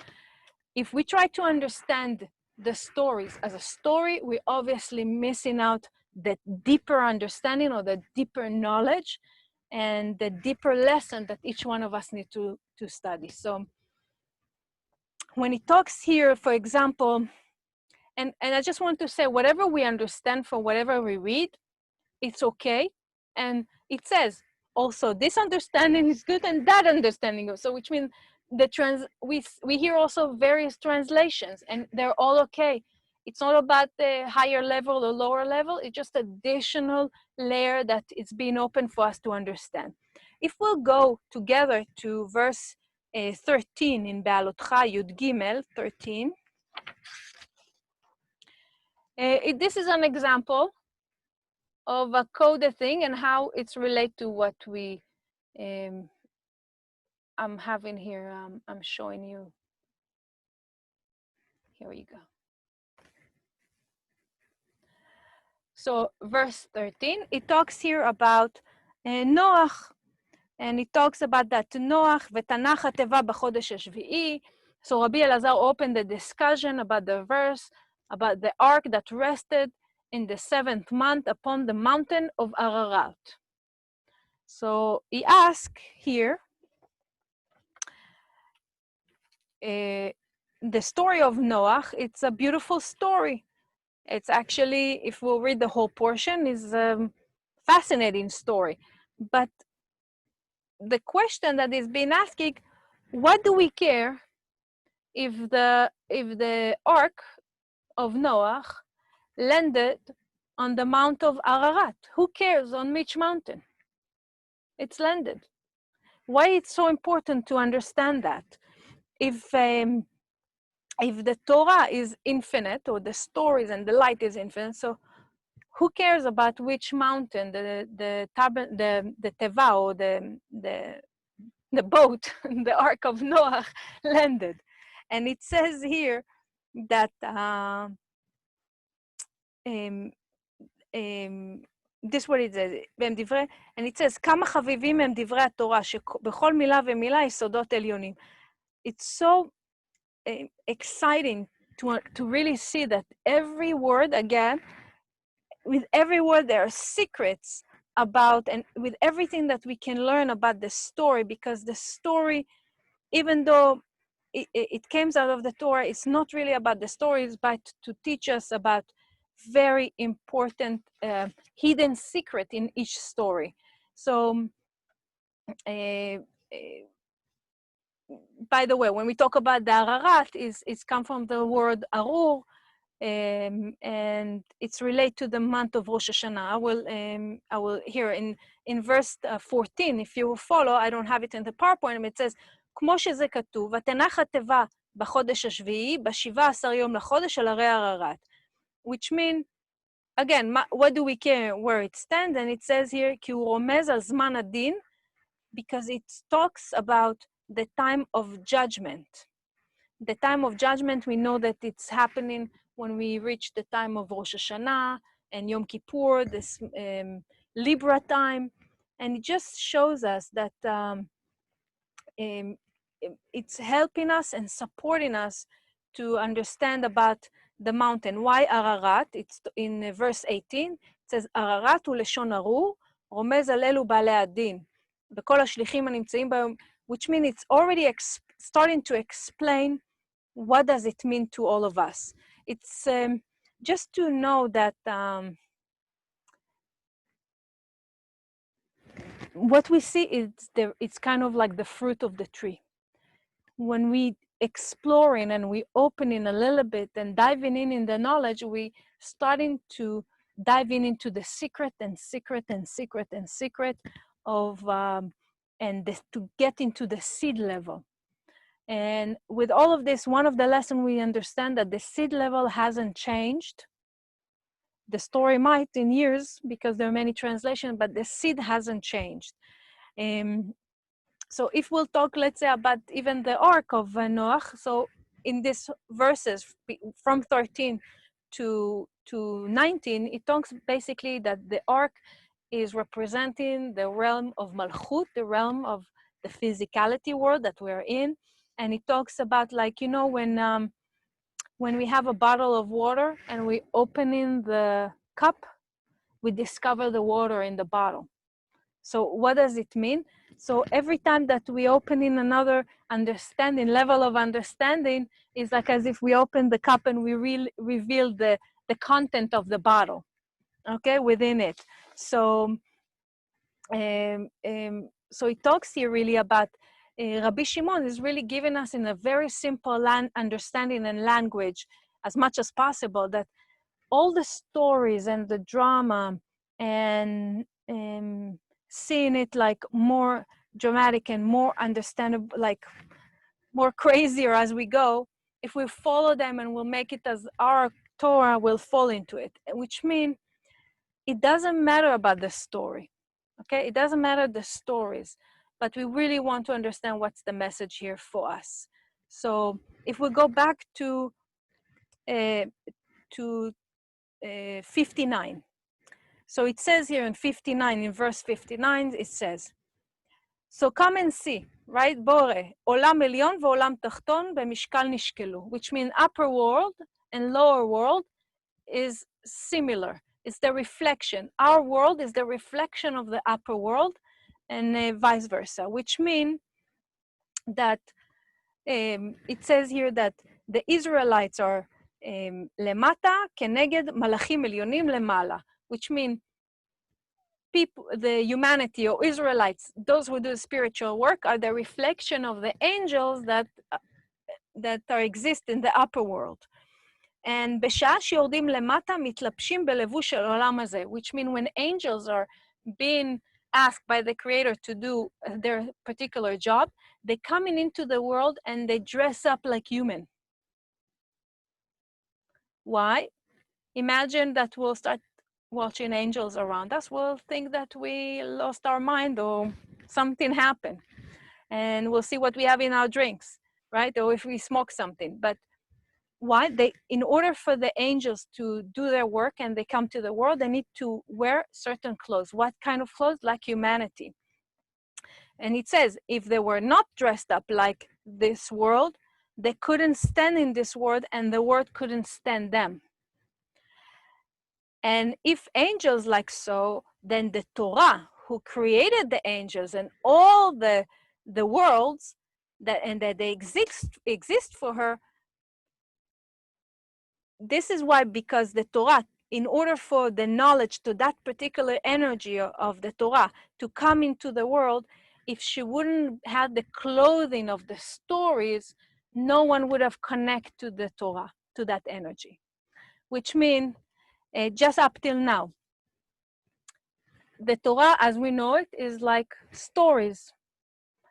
if we try to understand the stories as a story, we're obviously missing out the deeper understanding or the deeper knowledge and the deeper lesson that each one of us need to study. So when it talks here, for example, and I just want to say, whatever we understand from whatever we read, it's okay. And it says also this understanding is good and that understanding is, so which means we hear also various translations and they're all okay. It's not about the higher level or lower level, it's just additional layer that is being open for us to understand. If we'll go together to verse 13 in Béhaalotcha, Yud Gimel 13, this is an example of a coded thing and how it's related to what we I'm having here. I'm showing you. Here you go. So verse 13, it talks here about Noach, and it talks about that Noach v'tanach hateva b'chodesh hashvi'i. So Rabbi Elazar opened the discussion about the verse, about the ark that rested in the 7th month upon the mountain of Ararat. So he asked here, the story of Noach, it's a beautiful story. It's actually, if we'll read the whole portion, is a fascinating story. But the question that is being asking, what do we care if the ark of Noach landed on the Mount of Ararat? Who cares on which mountain it's landed? Why it's so important to understand that? If the Torah is infinite, or the stories and the light is infinite, so who cares about which mountain the teva, or the boat, the Ark of Noah landed? And it says here that this what it says, and it says, כמה חביבים הם דברי התורה, שבכל מילה ומילה יסודות עליונים. It's so exciting to really see that every word, again, with every word there are secrets about, and with everything that we can learn about the story, because the story, even though it comes out of the Torah, it's not really about the stories, but to teach us about very important hidden secret in each story. So by the way, when we talk about the Ararat, it's come from the word Arur, and it's related to the month of Rosh Hashanah. I will here in verse 14, if you will follow, I don't have it in the PowerPoint, it says, כמו שזה כתוב, ותנח התיבה בחודש השביעי, ב17 יום לחודש על הרי עררת. Which mean, again, what do we care where it stands? And it says here, כי הוא רומז על זמן הדין, because it talks about the time of judgment. The time of judgment, we know that it's happening when we reach the time of Rosh Hashanah and Yom Kippur, this Libra time. And it just shows us that it's helping us and supporting us to understand about the mountain. Why Ararat? It's in verse 18. It says, Ararat הוא לשון ארור, רומז על אלו בעלי הדין. בכל השליחים הנמצאים בהם, which means it's already starting to explain what does it mean to all of us. It's just to know that what we see is it's kind of like the fruit of the tree. When we exploring and we opening a little bit and diving in the knowledge, we starting to dive into the secret and secret and secret and secret of to get into the seed level. And with all of this, one of the lessons we understand that the seed level hasn't changed. The story might in years because there are many translations, but the seed hasn't changed. So if we'll talk, let's say, about even the ark of Noach, so in these verses from 13 to 19, it talks basically that the ark is representing the realm of Malchut, the realm of the physicality world that we're in. And it talks about, like, you know, when we have a bottle of water and we open in the cup, we discover the water in the bottle. So what does it mean? So every time that we open in another understanding, level of understanding, is like as if we open the cup and we reveal the content of the bottle, okay, within it. So, so it talks here really about Rabbi Shimon is really giving us in a very simple understanding and language, as much as possible, that all the stories and the drama and seeing it like more dramatic and more understandable, like more crazier as we go, if we follow them and we'll make it as our Torah will fall into it, which means it doesn't matter about the story, okay? It doesn't matter the stories, but we really want to understand what's the message here for us. So if we go back to 59. So it says here in 59, in verse 59, it says, so come and see, right? Bore, olam elyon ve'olam tachton b'mishkal nishkelu, which means upper world and lower world is similar. It's the reflection. Our world is the reflection of the upper world, and vice versa, which means that it says here that the Israelites are lemata keneged malachim elyonim lemala, which means people, the humanity or Israelites, those who do spiritual work, are the reflection of the angels that exist in the upper world. And בשעה שיורדים למטה מתלבשים בלבוש של העולם הזה, which means when angels are being asked by the Creator to do their particular job, they coming into the world and they dress up like human. Why? Imagine that we'll start watching angels around us. We'll think that we lost our mind or something happened. And we'll see what we have in our drinks, right? Or if we smoke something. But why? In order for the angels to do their work and they come to the world, they need to wear certain clothes. What kind of clothes? Like humanity. And it says, if they were not dressed up like this world, they couldn't stand in this world and the world couldn't stand them. And if angels like so, then the Torah, who created the angels and all the worlds that they exist for her, this is why, because the Torah, in order for the knowledge to that particular energy of the Torah to come into the world, if she wouldn't have the clothing of the stories, no one would have connected to the Torah, to that energy. Which means, just up till now, the Torah, as we know it, is like stories.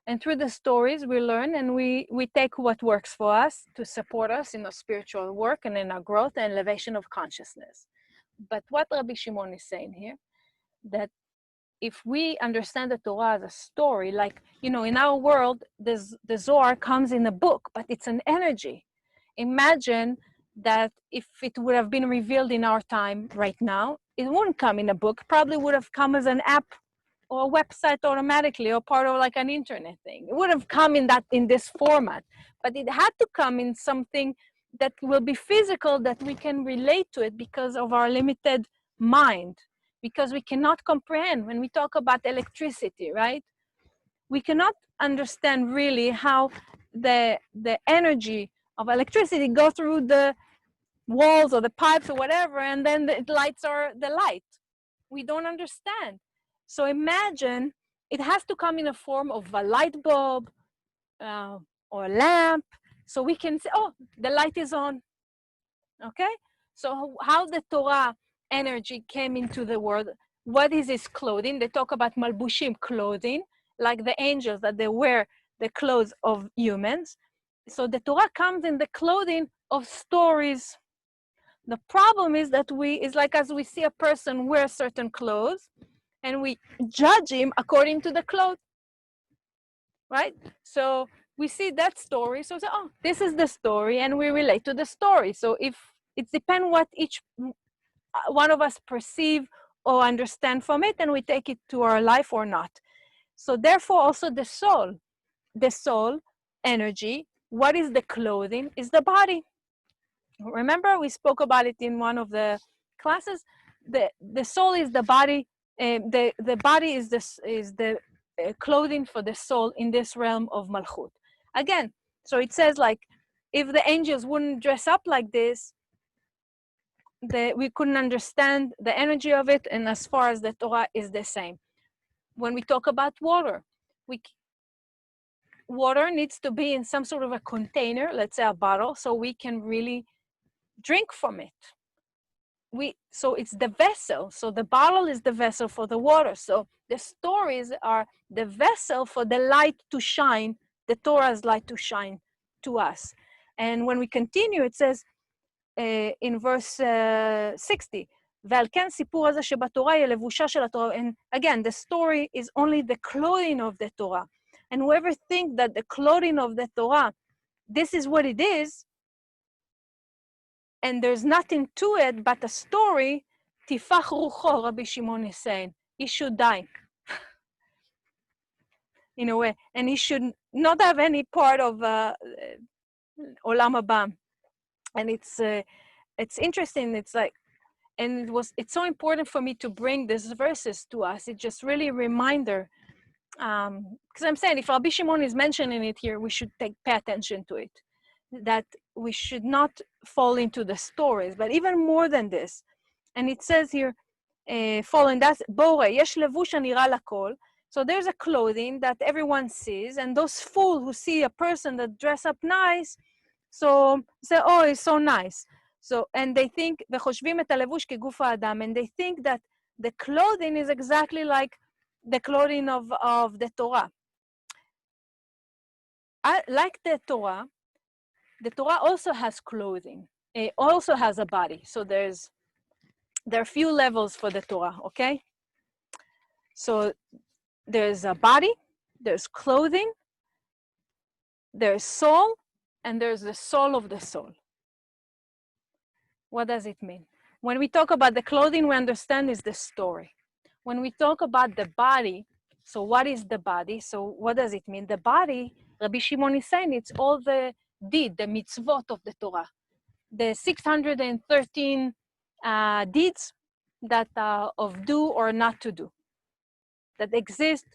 And through the stories, we learn and we take what works for us to support us in our spiritual work and in our growth and elevation of consciousness. But what Rabbi Shimon is saying here, that if we understand the Torah as a story, like, you know, in our world, the Zohar comes in a book, but it's an energy. Imagine that if it would have been revealed in our time right now, it wouldn't come in a book, probably would have come as an app or a website automatically, or part of like an internet thing. It would have come in this format, but it had to come in something that will be physical, that we can relate to it because of our limited mind, because we cannot comprehend. When we talk about electricity, right? We cannot understand really how the energy of electricity goes through the walls or the pipes or whatever, and then the lights are the light. We don't understand. So imagine it has to come in a form of a light bulb or a lamp, so we can say, oh, the light is on, okay? So how the Torah energy came into the world, what is its clothing? They talk about malbushim, clothing, like the angels, that they wear the clothes of humans. So the Torah comes in the clothing of stories. The problem is that it's like as we see a person wear certain clothes, and we judge him according to the clothes, right? So we see that story, so we say, oh, this is the story, and we relate to the story. So if it depends what each one of us perceive or understand from it, and we take it to our life or not. So therefore also the soul energy, what is the clothing? Is the body. Remember, we spoke about it in one of the classes. The soul is the body the body is the clothing for the soul in this realm of Malchut. Again, so it says like, if the angels wouldn't dress up like this, we couldn't understand the energy of it, and as far as the Torah is the same. When we talk about water, water needs to be in some sort of a container, let's say a bottle, so we can really drink from it. So it's the vessel. So the bottle is the vessel for the water. So the stories are the vessel for the light to shine, the Torah's light to shine to us. And when we continue, it says in verse 60, ועל כן סיפור הזה שבתורה היא לבושה של התורה. And again, the story is only the clothing of the Torah. And whoever thinks that the clothing of the Torah, this is what it is, and there's nothing to it but a story, tifach rucho, Rabbi Shimon is saying, he should die. In a way, and he should not have any part of Olam Haba. And it's interesting, it's like, and it's so important for me to bring these verses to us. It's just really a reminder, because I'm saying if Rabbi Shimon is mentioning it here, we should pay attention to it, that we should not fall into the stories, but even more than this. And it says here, falling, that's bore, yesh levush הנראה לכל. So there's a clothing that everyone sees, and those fools who see a person that dress up nice, so say, oh, it's so nice. So, and they think, וחושבים את הלבוש כגוף האדם, and they think that the clothing is exactly like the clothing of the Torah. Like the Torah also has clothing. It also has a body. So there are few levels for the Torah, okay? So there's a body, there's clothing, there's soul, and there's the soul of the soul. What does it mean? When we talk about the clothing, we understand is the story. When we talk about the body, so what is the body? So what does it mean? The body, Rabbi Shimon is saying, it's all the deed, the mitzvot of the Torah. The 613 deeds that are of do or not to do, that exist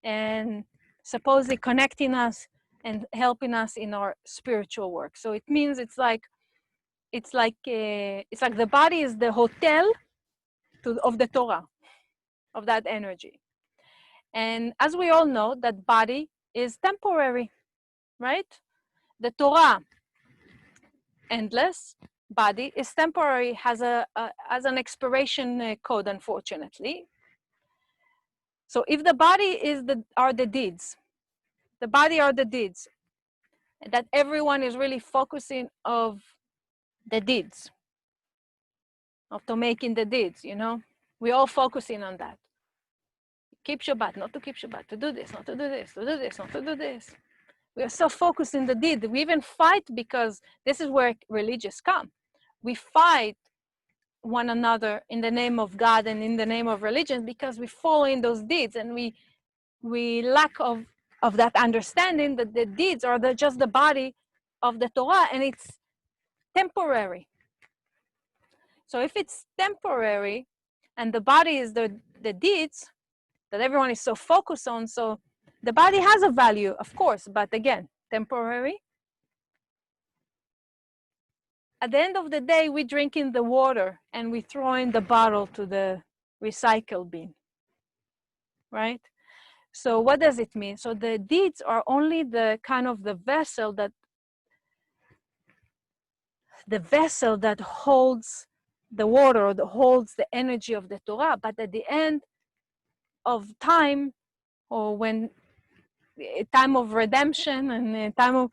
and supposedly connecting us and helping us in our spiritual work. So it means it's like the body is the hotel of the Torah, of that energy. And as we all know, that body is temporary, right? The Torah, endless, body is temporary, has an expiration code, unfortunately. So if the body are the deeds, the body are the deeds, that everyone is really focusing of the deeds, of to making the deeds, you know? We're all focusing on that. Keep Shabbat, not to keep Shabbat, to do this, not to do this, to do this, not to do this. We are so focused in the deed. We even fight because this is where religious come. We fight one another in the name of God and in the name of religion because we follow in those deeds, and we lack of that understanding that the deeds are just the body of the Torah, and it's temporary. So if it's temporary and the body is the deeds that everyone is so focused on, so the body has a value, of course, but again, temporary. At the end of the day, we drink in the water and we throw in the bottle to the recycle bin, right? So what does it mean? So the deeds are only the kind of the vessel that holds the water, or that holds the energy of the Torah. But at the end of time, or when time of redemption and time of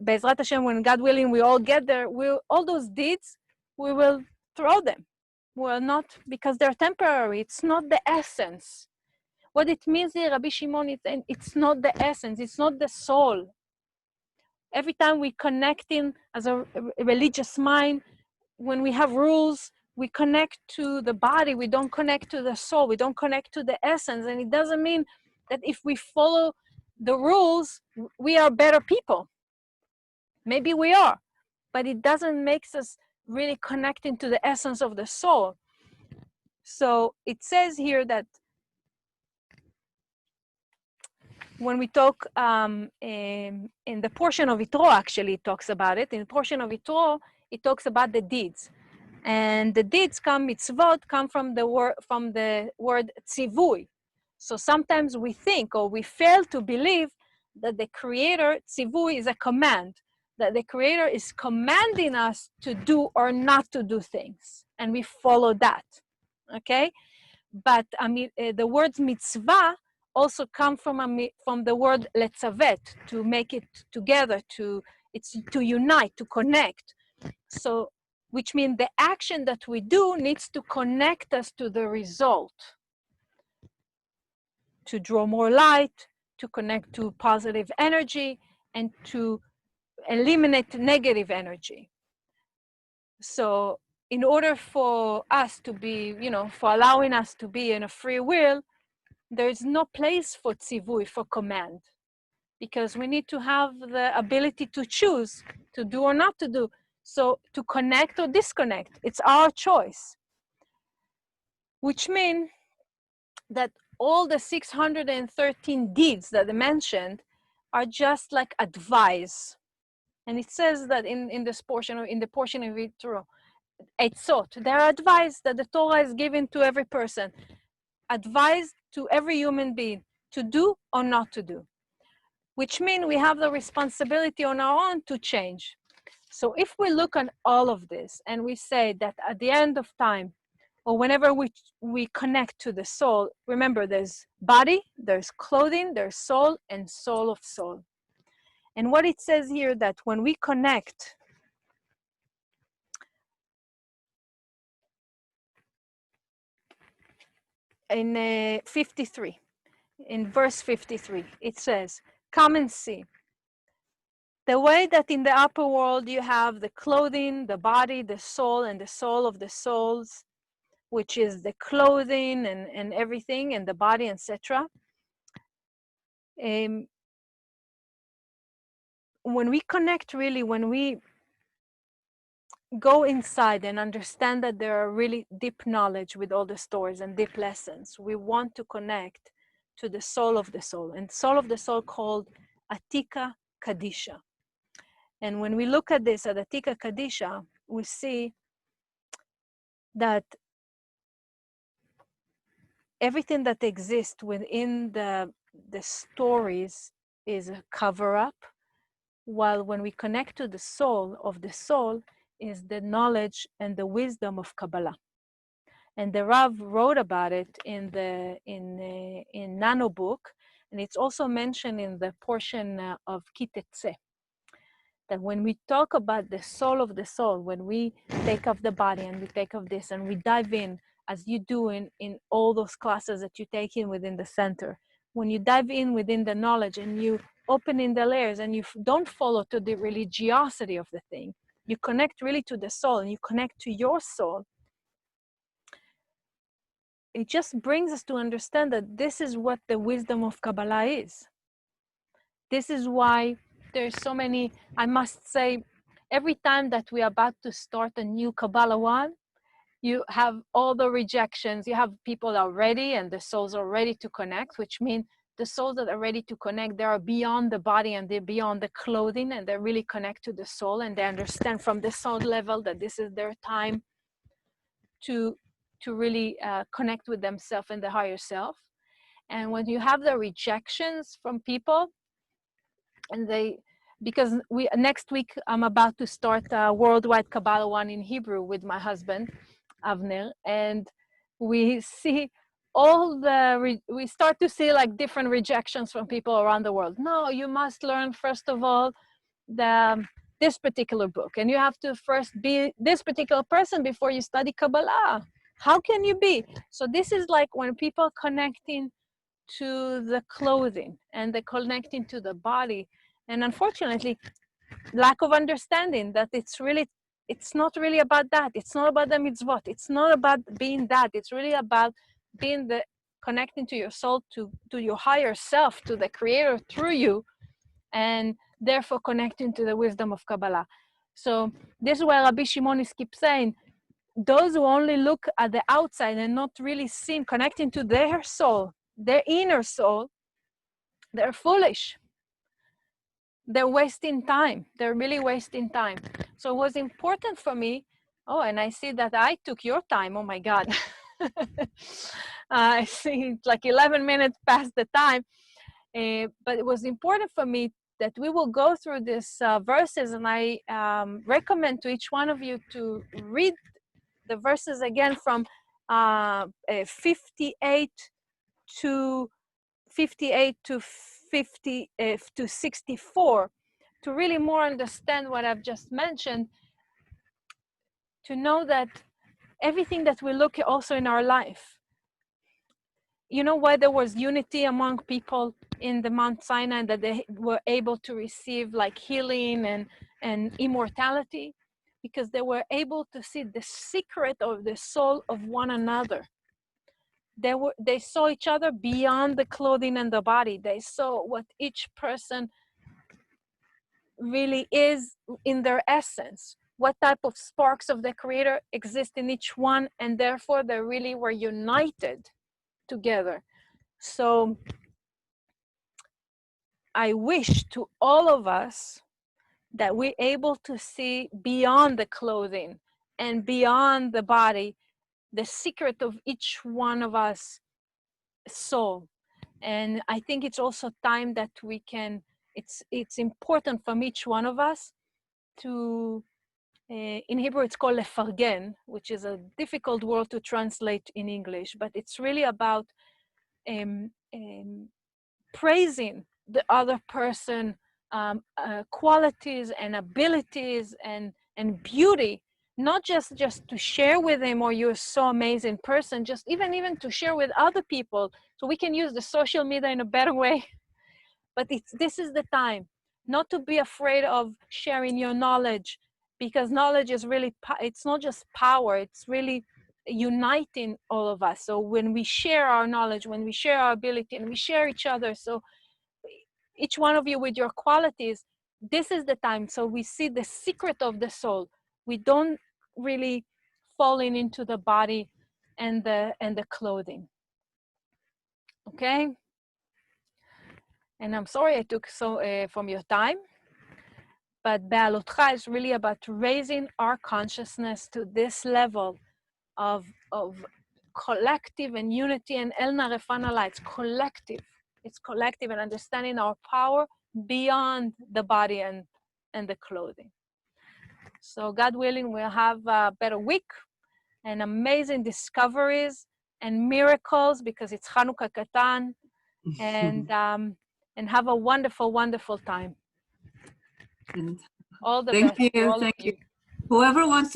Be'ezrat Hashem, when God willing we all get there, all those deeds, we will throw them. Well, not because they're temporary. It's not the essence. What it means here, Rabbi Shimon, it's not the essence. It's not the soul. Every time we connect in as a religious mind, when we have rules, we connect to the body. We don't connect to the soul. We don't connect to the essence. And it doesn't mean that if we follow the rules, we are better people. Maybe we are, but it doesn't make us really connecting to the essence of the soul. So it says here that when we talk in the portion of Yitro, actually it talks about it. In the portion of Yitro, it talks about the deeds. And the deeds mitzvot come from the word tzivui. So sometimes we think or we fail to believe that the Creator, tzivui is a command, that the Creator is commanding us to do or not to do things, and we follow that, okay? But the words mitzvah also come from the word letzavet, to make it together, to unite, to connect. So, which means the action that we do needs to connect us to the result, to draw more light, to connect to positive energy, and to eliminate negative energy. So in order for us to be, for allowing us to be in a free will, there is no place for tzivui, for command, because we need to have the ability to choose to do or not to do. So to connect or disconnect, it's our choice, which means that all the 613 deeds that I mentioned are just like advice. And it says that in this portion, in the portion of Yitro, Eitzot, they are advice that the Torah is given to every person, advised to every human being to do or not to do, which means we have the responsibility on our own to change. So if we look at all of this and we say that at the end of time, or whenever we connect to the soul, remember there's body, there's clothing, there's soul, and soul of soul. And what it says here, that when we connect, in 53, in verse 53, it says, come and see. The way that in the upper world you have the clothing, the body, the soul, and the soul of the souls, which is the clothing and everything, and the body, etc. When we connect really, when we go inside and understand that there are really deep knowledge with all the stories and deep lessons, we want to connect to the soul of the soul, and soul of the soul called Atika Kadisha. And when we look at this, at Atika Kadisha, we see that everything that exists within the stories is a cover-up, while when we connect to the soul of the soul is the knowledge and the wisdom of Kabbalah. And the Rav wrote about it in Nano book, and it's also mentioned in the portion of Kitetse, that when we talk about the soul of the soul, when we take off the body and we take off this and we dive in, as you do in all those classes that you take in within the center, when you dive in within the knowledge and you open in the layers and you don't follow to the religiosity of the thing, you connect really to the soul and you connect to your soul. It just brings us to understand that this is what the wisdom of Kabbalah is. This is why there's so many, I must say, every time that we are about to start a new Kabbalah one, you have all the rejections. You have people that are ready and the souls are ready to connect, which means the souls that are ready to connect, they are beyond the body and they're beyond the clothing, and they really connect to the soul, and they understand from the soul level that this is their time to really connect with themselves and the higher self. And when you have the rejections from people, and because next week I'm about to start a worldwide Kabbalah one in Hebrew with my husband, Avner, and we see we start to see like different rejections from people around the world. No, you must learn first of all this particular book, and you have to first be this particular person before you study Kabbalah. How can you be? So this is like when people connecting to the clothing and the connecting to the body, and unfortunately lack of understanding that it's not really about that. It's not about the mitzvot. It's not about being that. It's really about being connecting to your soul, to your higher self, to the Creator through you, and therefore connecting to the wisdom of Kabbalah. So this is why Rabbi Shimon keeps saying, those who only look at the outside and not really seeing, connecting to their soul, their inner soul, they're foolish. They're wasting time. They're really wasting time. So it was important for me. Oh, and I see that I took your time. Oh my God. I see it's like 11 minutes past the time. But it was important for me that we will go through these verses, and I recommend to each one of you to read the verses again from 58 to 50 to 64, to really more understand what I've just mentioned, to know that everything that we look at also in our life. You know why there was unity among people in the Mount Sinai, that they were able to receive like healing and immortality? Because they were able to see the secret of the soul of one another. They saw each other beyond the clothing and the body. They saw what each person really is in their essence, what type of sparks of the Creator exist in each one, and therefore they really were united together. So I wish to all of us that we're able to see beyond the clothing and beyond the body, the secret of each one of us soul. And I think it's also time that we can, it's important from each one of us to, in Hebrew it's called lefargen, which is a difficult word to translate in English, but it's really about praising the other person qualities and abilities and beauty, not just to share with them, or you're so amazing person, just even to share with other people, so we can use the social media in a better way. But this is the time not to be afraid of sharing your knowledge, because knowledge is really, it's not just power, it's really uniting all of us. So when we share our knowledge, when we share our ability, and we share each other, so each one of you with your qualities, this is the time. So we see the secret of the soul. We don't really falling into the body and the clothing. Okay? And I'm sorry I took so from your time, but Béhaalotcha is really about raising our consciousness to this level of collective and unity, and El Narefana, it's collective. It's collective, and understanding our power beyond the body and the clothing. So God willing, we'll have a better week and amazing discoveries and miracles, because it's Chanukah Katan, and have a wonderful, wonderful time. And All the thank best. you. To all Thank of you. Whoever wants to